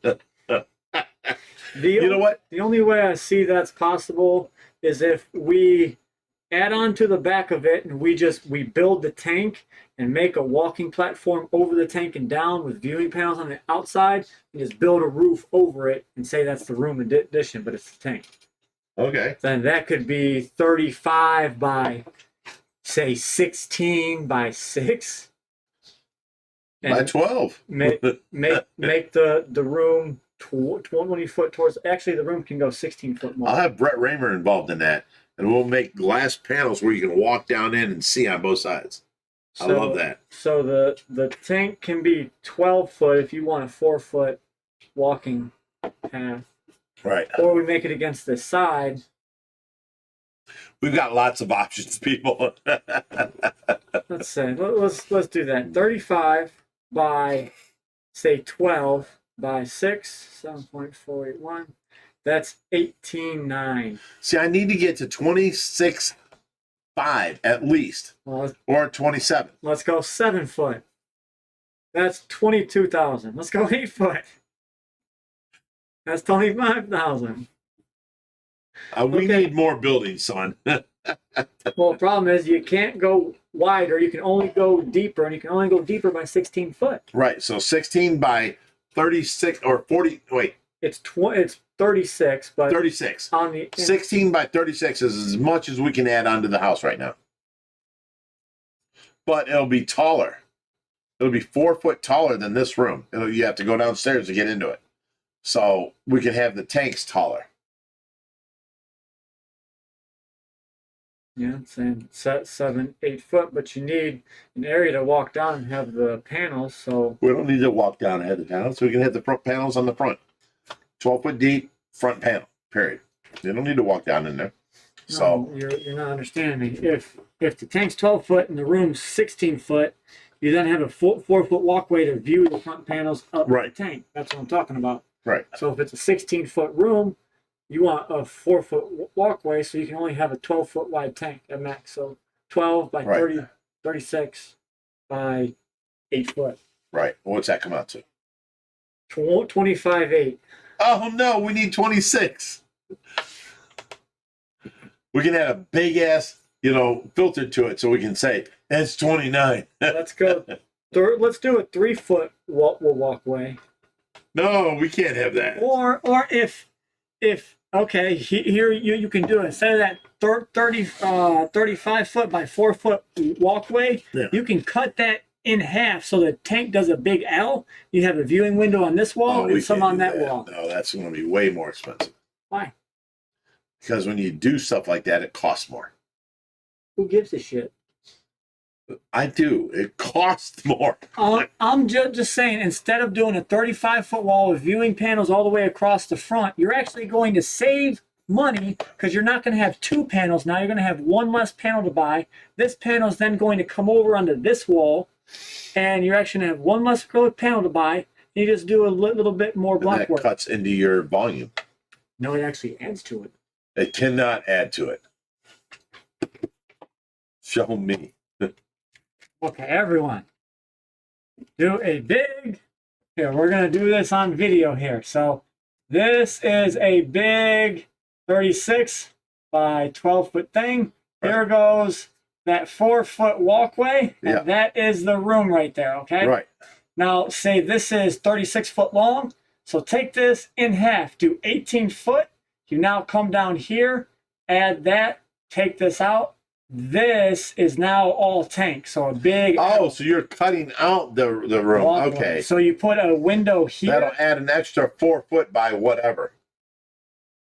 You know what? The only way I see that's possible is if we add on to the back of it and we build the tank and make a walking platform over the tank and down with viewing panels on the outside and just build a roof over it and say that's the room addition, but it's the tank. Okay. then that could be 35 by, say, 16 by 6. By And 12. make the room 20 foot towards. Actually, the room can go 16 foot more. I'll have Brett Raymer involved in that, and we'll make glass panels where you can walk down in and see on both sides. I love that. So the tank can be 12 foot if you want a 4 foot walking path, Right. or we make it against the side. We've got lots of options, people. Let's say let's do that. 35 by, say, 12 by 6, 7.481. That's 18.9. See, I need to get to 26.5 at least, Well, or 27. let's go 7 foot. That's 22,000. Let's go 8 foot. That's 25,000. We Okay. need more buildings, son. Well, the problem is you can't go wider. You can only go deeper, and you can only go deeper by 16 foot. Right. So 16 by 36 or 40. Wait, It's 36, but 36. on the 16 by 36 is as much as we can add onto the house right now. But it'll be taller. It'll be 4 foot taller than this room. You have to go downstairs to get into it. So we can have the tanks taller. Yeah, saying set 7, 8 foot, but you need an area to walk down and have the panels. So We don't need to walk down ahead of the panels. We can have the front panels on the front. 12 foot deep front panel, period. You don't need to walk down in there. So no, you're not understanding me. If the tank's 12 foot and the room's 16 foot, you then have a 4 foot walkway to view the front panels up Right. the tank. That's what I'm talking about. right. So if it's a 16 foot room, you want a 4 foot walkway, so you can only have a 12 foot wide tank at max. So 12 by Right. 30, 36 by 8 foot. Right. What's that come out to? 25.8. Oh no, we need 26. We can add a big ass, filter to it so we can say that's 29. Let's go. Let's do a 3 foot walkway. No, we can't have that. Or if okay, here you can do it. Instead of that 35 foot by 4 foot walkway, Yeah. you can cut that in half so the tank does a big L. You have a viewing window on this wall we and some can't on do that wall. No, that's going to be way more expensive. Why? Because when you do stuff like that, it costs more. Who gives a shit? I do. It costs more. I'm just saying, instead of doing a 35 foot wall with viewing panels all the way across the front, you're actually going to save money because you're not going to have 2 panels. Now you're going to have 1 less panel to buy. This panel is then going to come over onto this wall, and you're actually going to have 1 less acrylic panel to buy. You just do a little bit more And block that work. cuts into your volume. No, it actually adds to it. It cannot add to it. Show me. Okay, everyone, do a big, here, we're going to do this on video here. So this is a big 36 by 12 foot thing. Here goes that 4 foot walkway. And Yeah. that is the room right there, okay? Right. Now, say this is 36 foot long. So take this in half, do 18 foot. You now come down here, add that, take this out. This is now all tank. So a big Oh, so you're cutting out the room. walkway. Okay. So you put a window here That'll add an extra 4 foot by whatever.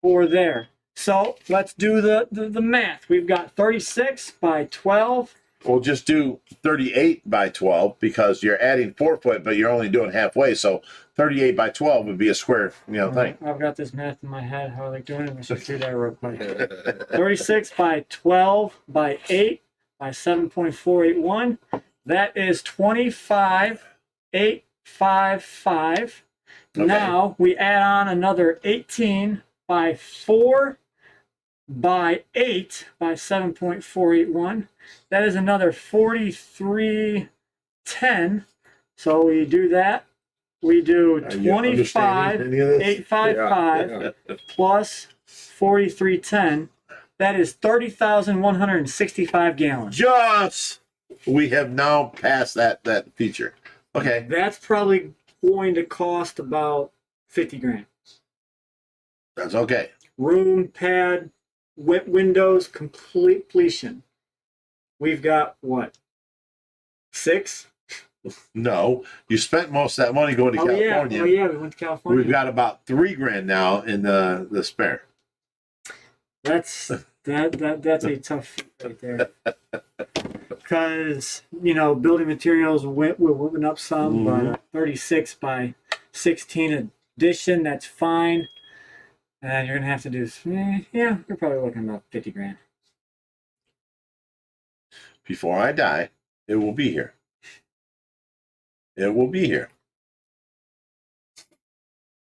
or there. So let's do the math. We've got 36 by 12. We'll just do 38 by 12 because you're adding 4 foot, but you're only doing halfway. So 38 by 12 would be a square, thing. I've got this math in my head. How are they doing it? Let's just do that real quick. 36 by 12 by 8 by 7.481. That is 25,855. Okay. Now we add on another 18 by 4 by 8 by 7.481. That is another 4310. So we do that. We do Are you understanding any of this? 25,855 plus 4310. That is 30,165 gallons. Just we have now passed that feature. Okay. That's probably going to cost about 50 grand. That's okay. room, pad, windows, completion. We've got what? 6? No, you spent most of that money going to California. Oh yeah, we went to California. We've got about $3,000 now in the spare. That's a tough feat right there. Because building materials went up some, but 36 by 16 addition, that's fine. And you're gonna have to do, you're probably looking about 50 grand. Before I die, it will be here. It will be here.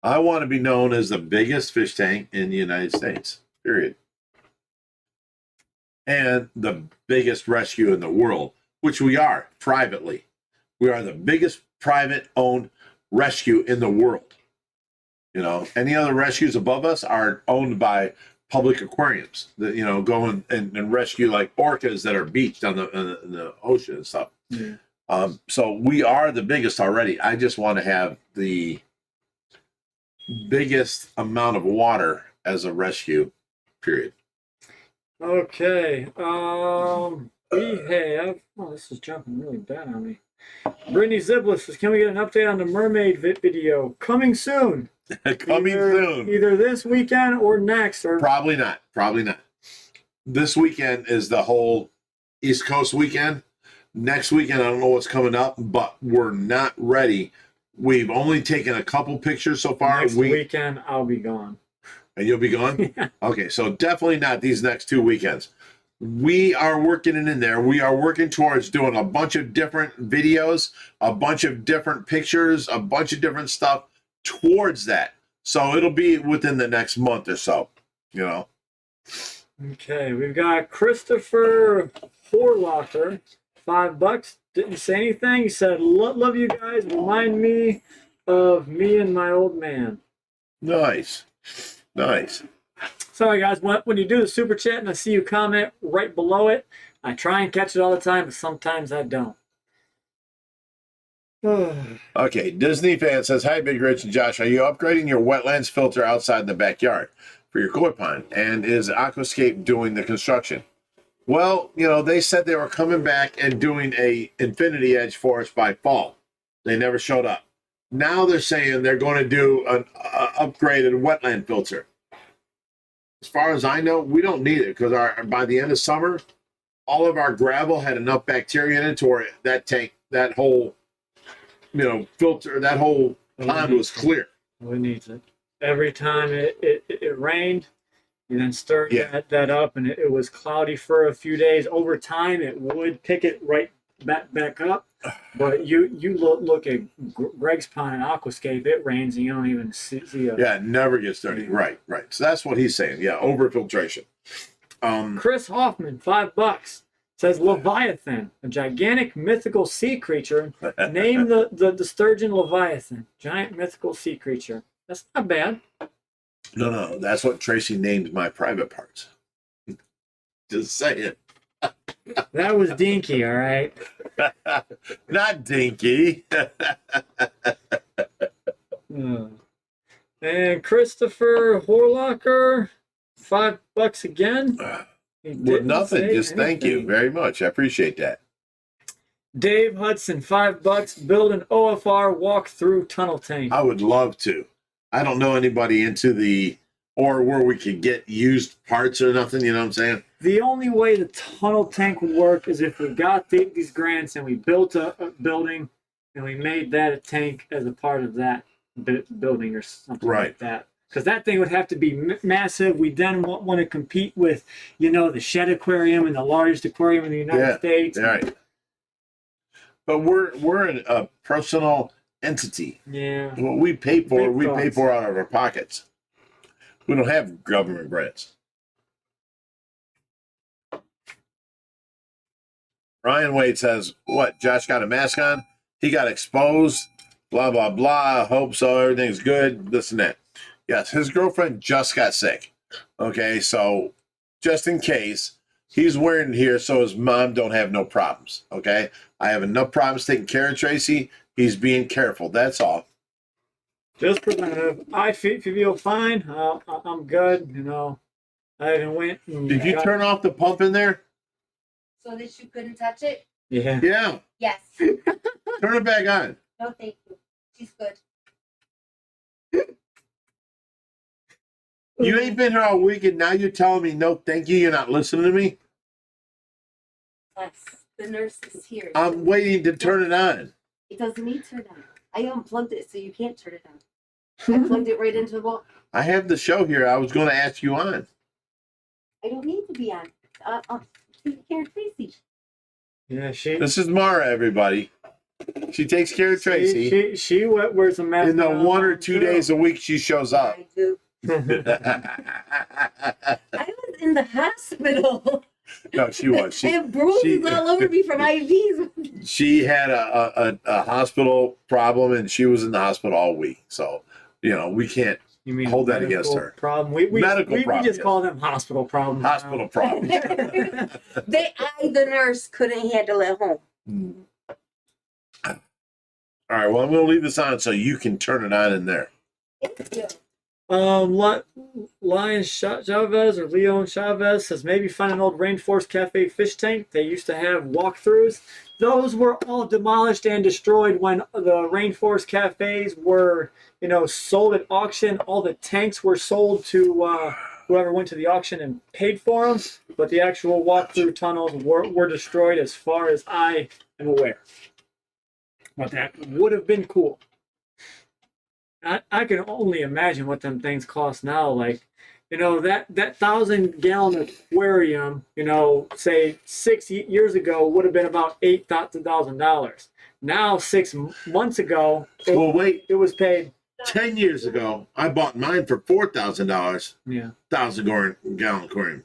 I want to be known as the biggest fish tank in the United States, period. And the biggest rescue in the world, which we are privately. We are the biggest private-owned rescue in the world. Any other rescues above us are owned by public aquariums that, go and rescue like orcas that are beached on the ocean and stuff. Yeah. So we are the biggest already. I just want to have the biggest amount of water as a rescue, period. Okay. We have. Oh, this is jumping really bad on me. Brittany Ziblis says, "Can we get an update on the mermaid video coming soon? Coming soon. Either this weekend or next, or Probably not. Probably not. This weekend is the whole East Coast weekend. Next weekend, I don't know what's coming up, but we're not ready. We've only taken a couple pictures so far. next weekend I'll be gone. And you'll be gone? Yeah. Okay, so definitely not these next 2 weekends. We are working it in there. We are working towards doing a bunch of different videos, a bunch of different pictures, a bunch of different stuff towards that. So it'll be within the next month or so, Okay, we've got Christopher Horlocker, $5. Didn't say anything. He said, "Love you guys. Remind me of me and my old man." Nice. Nice. Sorry, guys. When you do the super chat and I see you comment right below it, I try and catch it all the time, but sometimes I don't. Okay, Disney fan says, "Hi, Big Rich and Josh. Are you upgrading your wetlands filter outside the backyard for your koi pond? And is Aquascape doing the construction?" Well, they said they were coming back and doing a infinity edge for us by fall. They never showed up. Now they're saying they're going to do an upgraded wetland filter. As far as I know, we don't need it because by the end of summer, all of our gravel had enough bacteria in it to where that tank, that whole, filter, that whole pond was clear. We need it. Every time it rained, you then stirred that up, and it was cloudy for a few days. Over time, it would pick it right back up. But you look at Greg's pond and Aquascape, it rains and you don't even see it. Yeah, it never gets dirty. Right. So that's what he's saying. Yeah, overfiltration. Chris Hoffman, $5, says Leviathan, a gigantic mythical sea creature. Name the sturgeon Leviathan, giant mythical sea creature. That's not bad. No, that's what Tracy named my private parts. Just saying. That was dinky, all right. Not dinky. And Christopher Horlocker, $5 again. With nothing, just thank you very much. I appreciate that. Dave Hudson, $5. Build an OFR walk-through tunnel tank. I would love to. I don't know anybody or where we could get used parts or nothing, you know what I'm saying? The only way the tunnel tank would work is if we got these grants and we built a building and we made that a tank as a part of that building or something like that. Because that thing would have to be massive. We then want to compete with, the Shed Aquarium and the largest aquarium in the United States. Right. But we're a personal entity. Yeah. What we pay for, we pay for out of our pockets. We don't have government grants. Ryan Wade says, "What? Josh got a mask on? He got exposed. Blah blah blah. Hope so. Everything's good. This and that." Yes, his girlfriend just got sick. Okay, so just in case, he's wearing it here so his mom don't have no problems. Okay, I have enough problems taking care of Tracy. He's being careful. That's all. Just preventative. I feel fine. I'm good. You know, I haven't went. And Did you got- turn off the pump in there? So that you couldn't touch it? Yeah. Yeah. Yes. Turn it back on. No, thank you. She's good. You ain't been here all week, and now you're telling me no, thank you. You're not listening to me. Yes. The nurse is here. I'm waiting to turn it on. It doesn't need to turn on. I unplugged it so you can't turn it on. I plugged it right into the wall. I have the show here. I was going to ask you on. I don't need to be on. Taking care of Tracy. Yeah. She. This is Mara, everybody. She takes care of Tracy. She wears a mask. In the now 1 or 2 too. days a week, she shows up. I do. I was in the hospital. No, she was. I have bruises all over me from IVs. She had a hospital problem, and she was in the hospital all week. So, we can't You mean hold that medical against her. Problem. We Medical problem, just yes. call them hospital problems. now. hospital problem. The nurse couldn't handle it home. All right, well, I'm going to leave this on so you can turn it on in there. Thank you. Lion Chavez or Leon Chavez says maybe find an old Rainforest Cafe fish tank. They used to have walkthroughs. Those were all demolished and destroyed when the Rainforest Cafes were, sold at auction. All the tanks were sold to whoever went to the auction and paid for them. But the actual walkthrough tunnels were destroyed as far as I am aware. But that would have been cool. I can only imagine what them things cost now. Like, that 1,000-gallon aquarium, say 6 years ago would have been about $8,000. Now, 6 months ago, Well, wait, it was paid. 10 years ago, I bought mine for $4,000, Yeah. 1,000-gallon aquarium,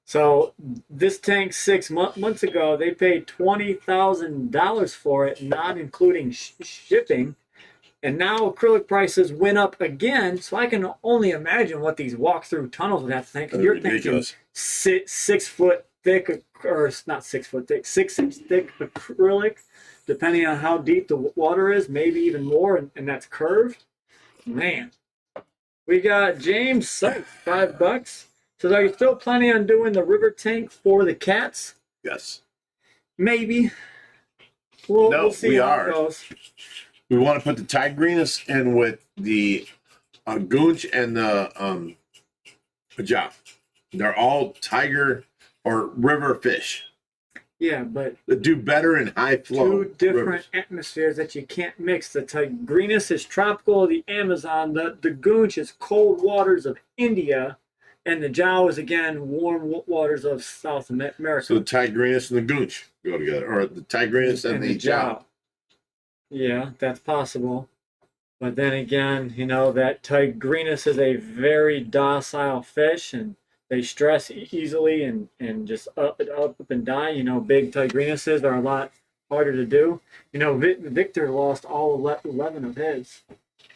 So this tank 6 months ago, they paid $20,000 for it, not including shipping. And now acrylic prices went up again, so I can only imagine what these walk-through tunnels would have to think. That's You're ridiculous. thinking 6 foot thick, or not 6 foot thick, 6-inch thick acrylic, depending on how deep the water is, maybe even more, and that's curved. Man, we got James Sight, $5. So are you still planning on doing the river tank for the cats? Yes. Maybe. No, We'll see we how are. it goes. We want to put the tigrinus in with the goonch and the job. They're all tiger or river fish. Yeah, but They do better in high flow. two different rivers. atmospheres that you can't mix. The tigrinus is tropical of the Amazon. The goonch is cold waters of India. And the jow is, again, warm waters of South America. So the tigrinus and the goonch go together, or the tigrinus and the jow. Yeah, that's possible. But then again, that tigrinus is a very docile fish, and they stress easily and just up and die. Big tigrinuses are a lot harder to do. Victor lost all 11 of his.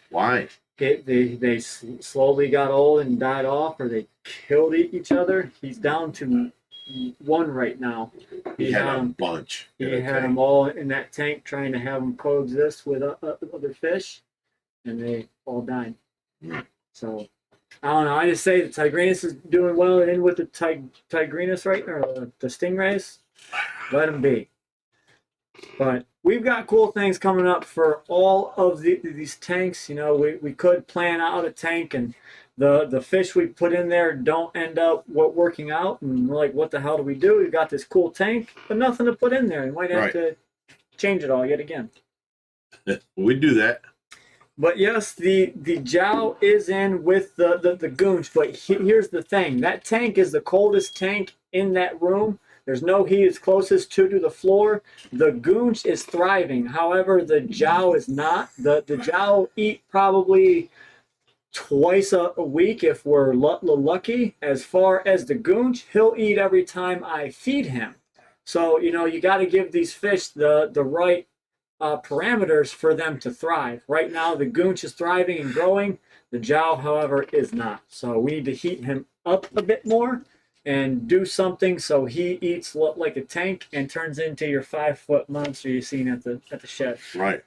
Why? They slowly got old and died off, or they killed each other. He's down to 1 right now. He had a bunch. He had them all in that tank, trying to have them coexist with other fish, and they all died. Yeah. So I don't know. I just say the tigrinus is doing well, and with the tigrinus right, or the stingrays, let them be. But we've got cool things coming up for all of these tanks. We could plan out a tank, and the fish we put in there don't end up working out, and we're like, what the hell do we do? We've got this cool tank, but nothing to put in there. We might have Right. to change it all yet again. We do that. But yes, the jow is in with the goonch. But here's the thing: that tank is the coldest tank in that room. There's no heat. It's closest to the floor. The goonch is thriving. However, the jow is not. The jow eat probably twice a week if we're lucky. As far as the goonch, he'll eat every time I feed him. So you got to give these fish the right parameters for them to thrive. Right now, the goonch is thriving and growing. The jow, however, is not. So we need to heat him up a bit more and do something so he eats like a tank and turns into your 5-foot monster you've seen at the shed. Right.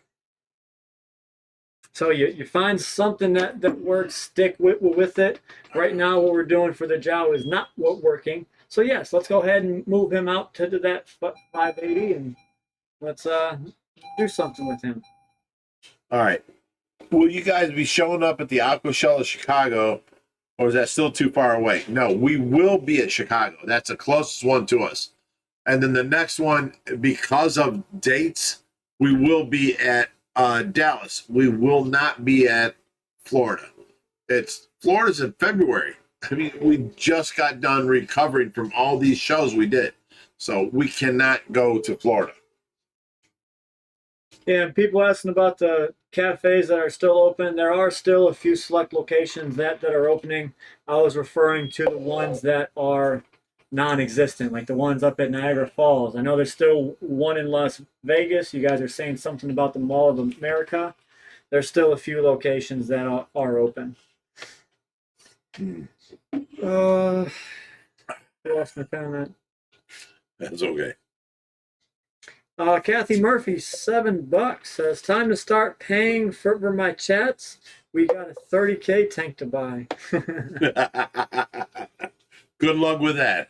So you find something that works, stick with it. Right now, what we're doing for the jowl is not what working. So yes, let's go ahead and move him out to that 580 and let's do something with him. All right. Will you guys be showing up at the Aqua Shell of Chicago, or is that still too far away? No, we will be at Chicago. That's the closest one to us. And then the next one, because of dates, we will be at Dallas. We will not be at Florida. Florida's in February. I mean, we just got done recovering from all these shows we did. So we cannot go to Florida. Yeah, people asking about the cafes that are still open. There are still a few select locations that are opening. I was referring to the ones that are non-existent, like the ones up at Niagara Falls. I know there's still one in Las Vegas. You guys are saying something about the Mall of America. There's still a few locations that are open. Lost my comment. That's okay. Kathy Murphy, $7 says, time to start paying for my chats. We got a 30K tank to buy. Good luck with that.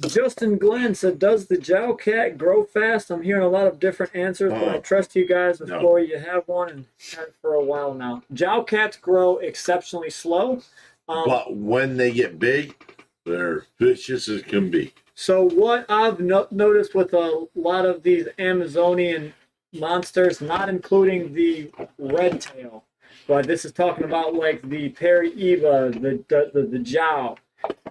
Justin Glenn said, does the jowl cat grow fast? I'm hearing a lot of different answers, but I trust you guys with CORY. You have one and had it for a while now. Jowl cats grow exceptionally slow. But when they get big, they're vicious as can be. So what I've noticed with a lot of these Amazonian monsters, not including the red tail, but this is talking about like the Paraíba, the jowl.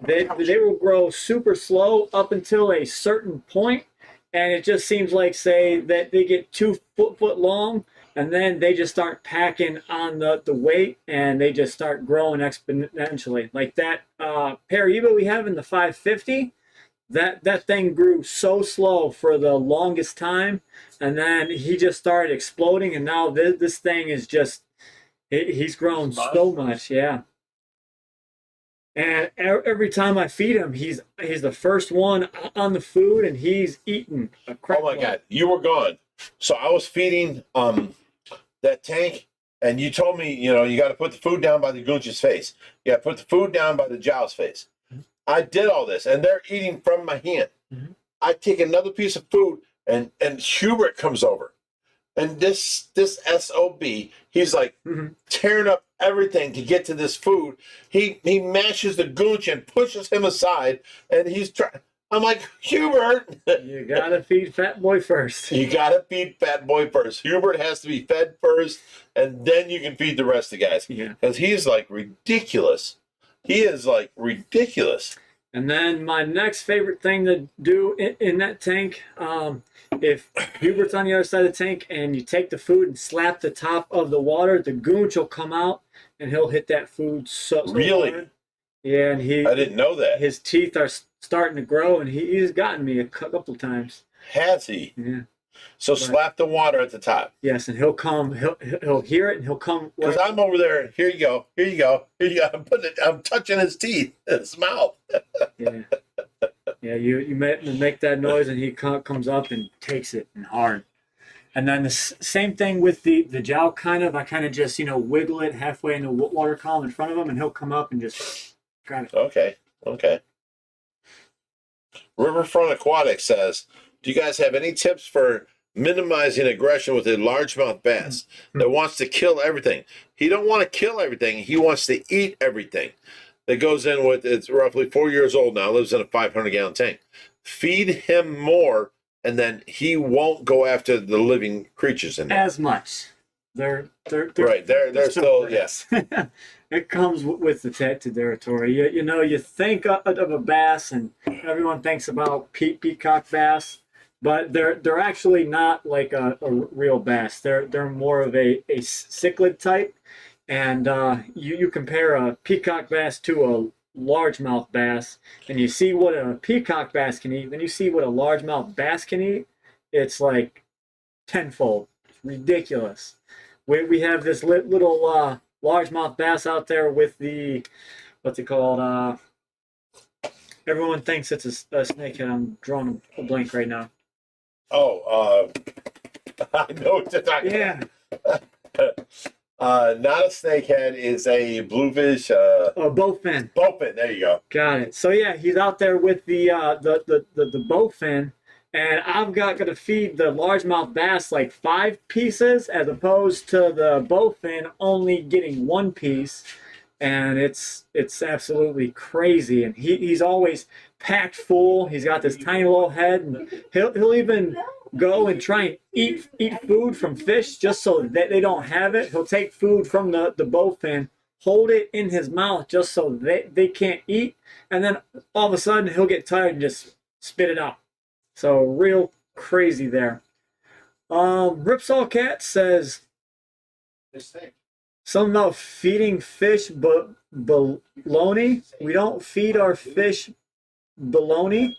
They will grow super slow up until a certain point, and it just seems like, say, that they get 2 foot long, and then they just start packing on the weight, and they just start growing exponentially. Like that Paraíba we have in the 550, that thing grew so slow for the longest time, and then he just started exploding, and now this thing is just, he's grown so much, yeah. And every time I feed him, he's the first one on the food, and he's eating a crap. Oh my God, you were gone. So I was feeding that tank, and you told me, you got to put the food down by the goonch's face. You got to put the food down by the jowl's face. Mm-hmm. I did all this, and they're eating from my hand. Mm-hmm. I take another piece of food, and Hubert comes over. And this SOB, he's like tearing up everything to get to this food. He mashes the goonch and pushes him aside, and he's trying. I'm like, Hubert, you gotta feed Fat Boy first. You gotta feed Fat Boy first. Hubert has to be fed first, and then you can feed the rest of the guys. Yeah, because he's like ridiculous. He is like ridiculous. And then my next favorite thing to do in that tank, if Hubert's on the other side of the tank and you take the food and slap the top of the water, the goonch will come out and he'll hit that food so really hard. Yeah, and I didn't know that. His teeth are starting to grow, and he's gotten me a couple times. Has he? Yeah. So slap the water at the top. Yes, and he'll come. He'll hear it, and he'll come. Because I'm over there. Here you go. Here you go. Here you go. I'm touching his teeth, his mouth. Yeah. Yeah. You make that noise, and he comes up and takes it and hard. And then the same thing with the jowl. I kind of just wiggle it halfway in the water column in front of him, and he'll come up and just grab it. Okay. Riverfront Aquatic says, do you guys have any tips for minimizing aggression with a largemouth bass that wants to kill everything? He don't want to kill everything. He wants to eat everything. That goes in with, it's roughly 4 years old now, lives in a 500-gallon tank. Feed him more, and then he won't go after the living creatures in there. As much. They're right. They're still yes. It comes with the territory. You think of a bass, and everyone thinks about peacock bass, but they're actually not like a real bass. They're more of a cichlid type, and you compare a peacock bass to a largemouth bass, and you see what a peacock bass can eat. Then you see what a largemouth bass can eat. It's like tenfold. It's ridiculous. We have this little largemouth bass out there with the, what's it called? Everyone thinks it's a snakehead. I'm drawing a blank right now. Oh, I know what you're talking Yeah. not a snakehead, is a bluefish. Oh, bowfin. Bowfin. There you go. Got it. So yeah, he's out there with the bowfin, and I'm gonna feed the largemouth bass like 5 pieces as opposed to the bowfin only getting 1 piece, and it's absolutely crazy. And he's always packed full. He's got this tiny little head, and he'll even go and try and eat food from fish just so that they don't have it. He'll take food from the bowfin, hold it in his mouth just so they can't eat, and then all of a sudden he'll get tired and just spit it out. So real crazy there. Ripsaw Cat says something about feeding fish bologna. We don't feed our fish bologna.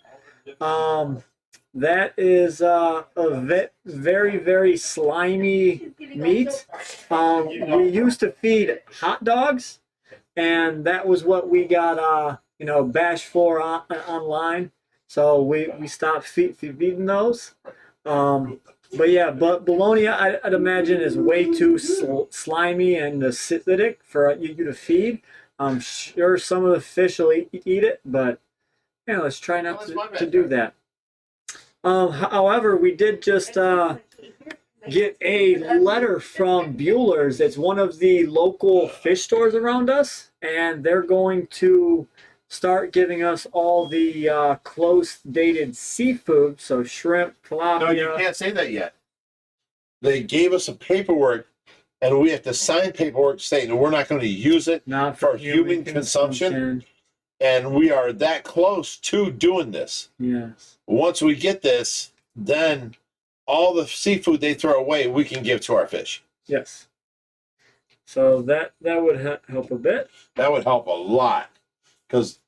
That is a very, very slimy meat. We used to feed hot dogs, and that was what we got, bashed for online. So we stopped feeding those. But yeah, but bologna, I'd imagine, is way too slimy and acidic for you to feed. I'm sure some of the fish will eat it, but yeah, let's try not to do that. However, we did just get a letter from Bueller's. It's one of the local fish stores around us, and they're going to start giving us all the close dated seafood, so shrimp, tilapia. No, you can't say that yet. They gave us a paperwork, and we have to sign paperwork stating that we're not going to use it Not for human consumption. And we are that close to doing this. Yes. Once we get this, then all the seafood they throw away, we can give to our fish. Yes. So that would help a bit. That would help a lot. Because,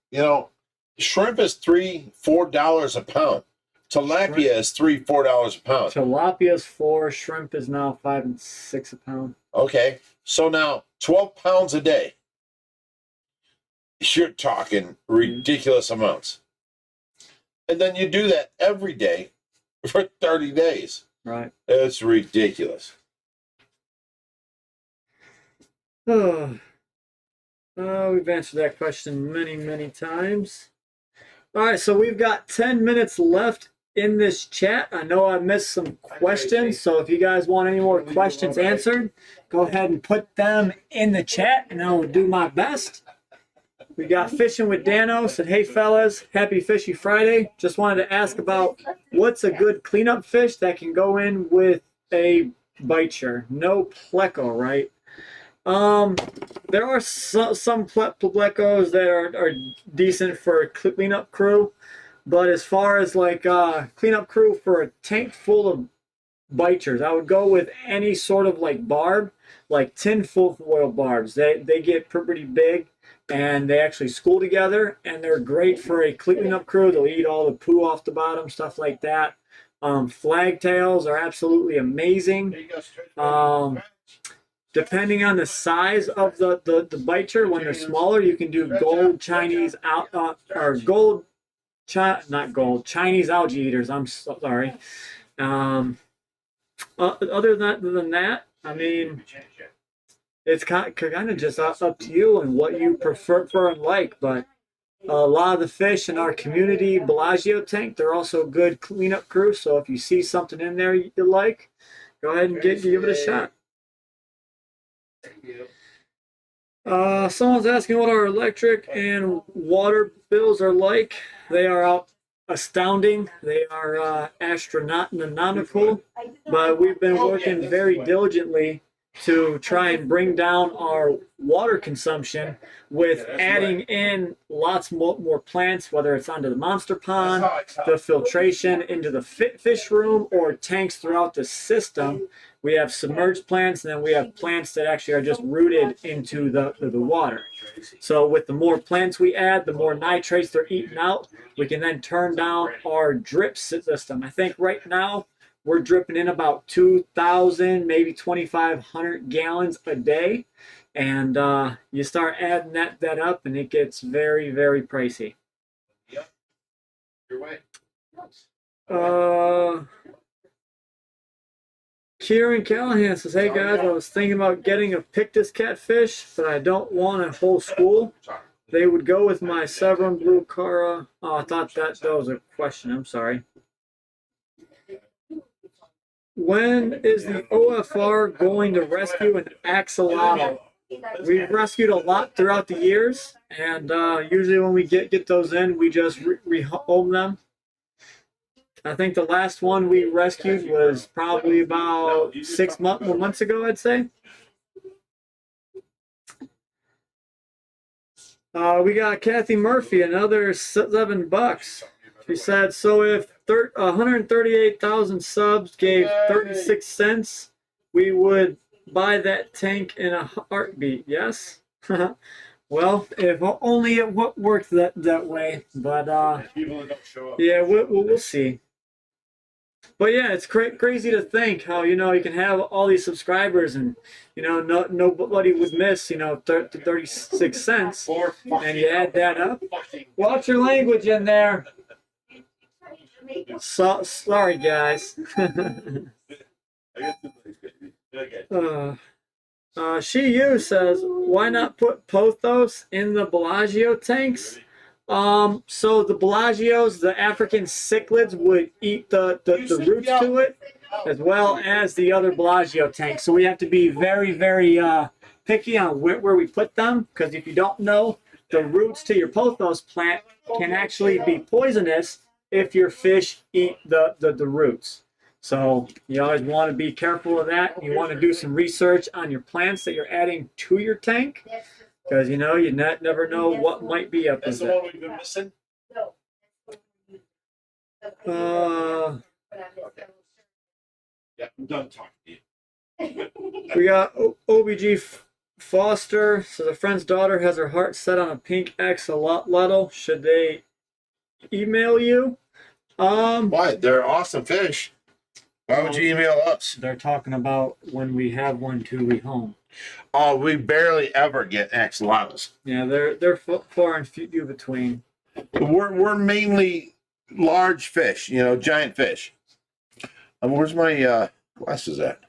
shrimp is $3-4 a pound. Tilapia is $3-4 a pound. Tilapia's 4, shrimp is now 5 and 6 a pound. Okay. So now 12 pounds a day. You're talking ridiculous amounts. And then you do that every day for 30 days. Right. It's ridiculous. Oh, we've answered that question many, many times. All right, so we've got 10 minutes left in this chat. I know I missed some questions, so if you guys want any more questions answered, go ahead and put them in the chat, and I will do my best. We got Fishing with Dano, said, hey fellas, happy Fishy Friday. Just wanted to ask about what's a good cleanup fish that can go in with a biter. No pleco, right? There are some plecos that are decent for a cleanup crew, but as far as like cleanup crew for a tank full of biters, I would go with any sort of like barb, like tinfoil barbs. They get pretty big, and they actually school together, and they're great for a cleanup crew. They'll eat all the poo off the bottom, stuff like that. Flagtails are absolutely amazing. Depending on the size of the biter, when they're smaller, you can do gold Chinese Chinese algae eaters. I'm sorry. Other than that, I mean, it's kind of just up to you and what you prefer and like. But a lot of the fish in our community Bellagio tank, they're also good cleanup crew. So if you see something in there you like, go ahead and give it a shot. Someone's asking what our electric and water bills are like. They are astounding. They are astronomical, but we've been working very diligently to try and bring down our water consumption with adding in lots more plants, whether it's onto the monster pond, the filtration into the fish room, or tanks throughout the system. We have submerged plants, and then we have plants that actually are just rooted into the water. So with the more plants we add, the more nitrates they're eating out, we can then turn down our drip system. I think right now we're dripping in about 2,000, maybe 2,500 gallons a day. And you start adding that up, and it gets very, very pricey. Your way. Kieran Callahan says, "Hey guys, I was thinking about getting a Pictus catfish, but I don't want a whole school. They would go with my Severn Blue Cara." Oh, I thought that was a question. I'm sorry. When is the OFR going to rescue an axolotl? We've rescued a lot throughout the years, and usually when we get those in, we just rehome them. I think the last one we rescued was probably about 6 months ago, I'd say. We got Kathy Murphy, another $7. She said, "So if 138,000 subs gave 36 cents, we would buy that tank in a heartbeat, yes?" Well, if only it worked that way. But People that don't show up. yeah, we'll see. But yeah, it's crazy to think how, you can have all these subscribers and, nobody would miss, 36 cents. And you add that up. Watch your language in there. Sorry, guys. She says, "Why not put Pothos in the Bellagio tanks?" So the Bellagios, the African cichlids would eat the roots to it, as well as the other Bellagio tanks. So we have to be very, very picky on where we put them, because if you don't know, the roots to your Pothos plant can actually be poisonous if your fish eat the roots. So you always want to be careful of that. You want to do some research on your plants that you're adding to your tank, because you never know what might be up That's in the there. one we've been missing. Yeah, I'm done talking to you. We got OBG Foster. So the friend's daughter has her heart set on a pink axolotl. Should they email you? Why? They're awesome fish. Why would you email us? They're talking about when we have one to rehome. Oh, we barely ever get axolotls. Yeah, they're far and few between. We're mainly large fish, giant fish. Where's my glasses at?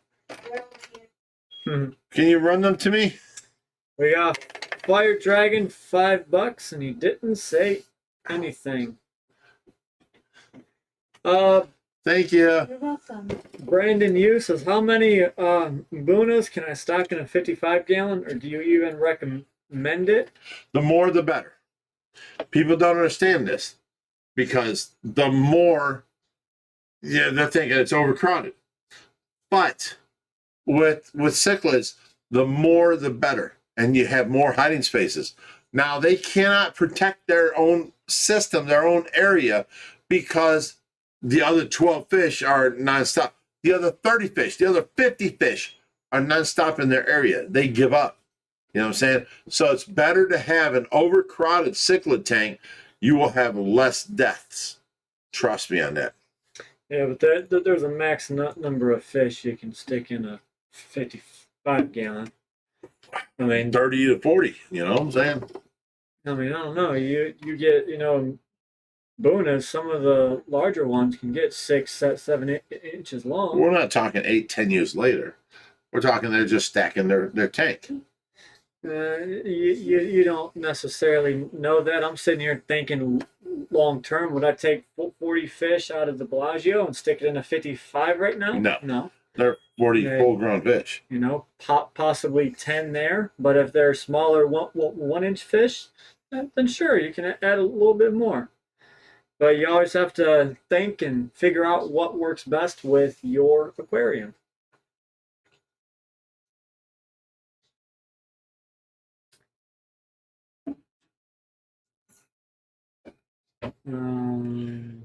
Can you run them to me? We got Fire Dragon, $5, and he didn't say anything. Thank you. You're welcome. Brandon Yu says, "How many Bunas can I stock in a 55-gallon, or do you even recommend it?" The more, the better. People don't understand this because the more, they're thinking it's overcrowded. But with cichlids, the more, the better, and you have more hiding spaces. Now they cannot protect their own system, their own area, because the other 12 fish are nonstop. The other 30 fish, the other 50 fish are nonstop in their area. They give up. You know what I'm saying? So it's better to have an overcrowded cichlid tank. You will have less deaths. Trust me on that. Yeah, but there's a max number of fish you can stick in a 55-gallon. I mean, 30 to 40, you know what I'm saying? I don't know. You get, Bunas, some of the larger ones can get 6, 7 inches long. We're not talking 8-10 years later. We're talking they're just stacking their tank. You don't necessarily know that. I'm sitting here thinking long term. Would I take 40 fish out of the Bellagio and stick it in a 55 right now? No. They're 40 Okay. full-grown fish. Possibly 10 there. But if they're smaller 1-inch fish, then sure, you can add a little bit more. But you always have to think and figure out what works best with your aquarium.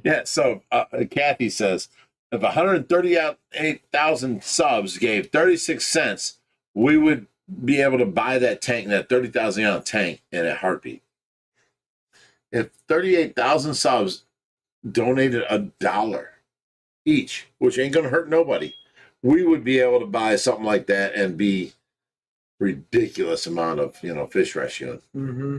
Yeah, so Kathy says, if 138,000 subs gave 36 cents, we would be able to buy that tank, that 30,000-gallon tank, in a heartbeat. If 38,000 subs donated $1 each, which ain't going to hurt nobody, we would be able to buy something like that and be ridiculous amount of, fish rescuing. Mm-hmm.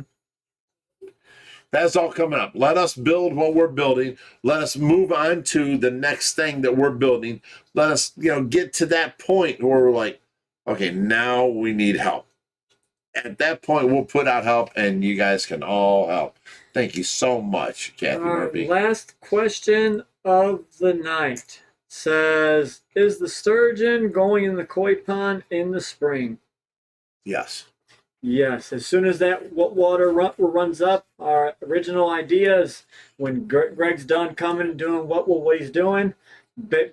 That's all coming up. Let us build what we're building. Let us move on to the next thing that we're building. Let us, get to that point where we're like, okay, now we need help. At that point, we'll put out help, and you guys can all help. Thank you so much, Kathy Murphy. Last question of the night says, is the sturgeon going in the koi pond in the spring? Yes. Yes, as soon as that water runs up, our original idea is when Greg's done coming and doing what he's doing,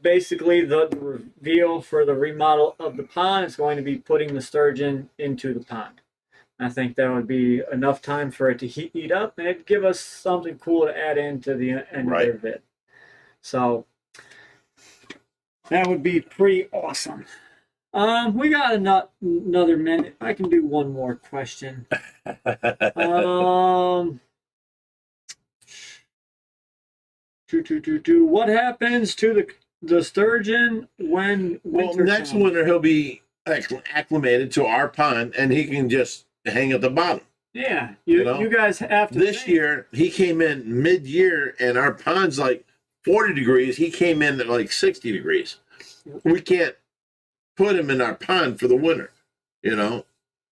basically the reveal for the remodel of the pond is going to be putting the sturgeon into the pond. I think that would be enough time for it to heat up, and it'd give us something cool to add into the end of it. So that would be pretty awesome. We got another minute. I can do one more question. What happens to the sturgeon when winter next comes? winter he'll be acclimated to our pond, and he can just hang at the bottom. Yeah, you guys have to. This year he came in mid-year, and our pond's like 40 degrees. He came in at like 60 degrees. We can't put him in our pond for the winter.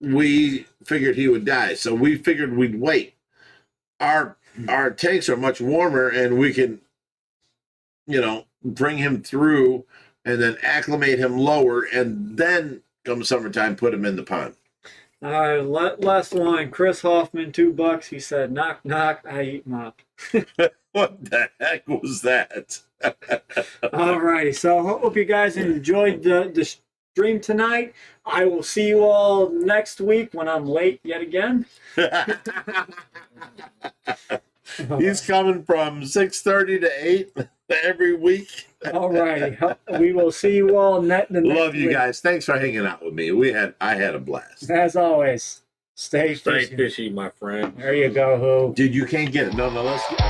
We figured he would die, so we figured we'd wait. Our tanks are much warmer, and we can, bring him through and then acclimate him lower, and then come summertime, put him in the pond. All right, last one. Chris Hoffman, $2. He said, "Knock knock, I eat mop." What the heck was that? All righty, so hope you guys enjoyed the stream tonight. I will see you all next week when I'm late yet again. He's coming from 6:30 to 8 every week. All righty, we will see you all next Love you week. guys. Thanks for hanging out with me. I had a blast. As always, stay Stay fishy. fishy, my friend. There you go, Who. Dude, you can't get it. No, let's get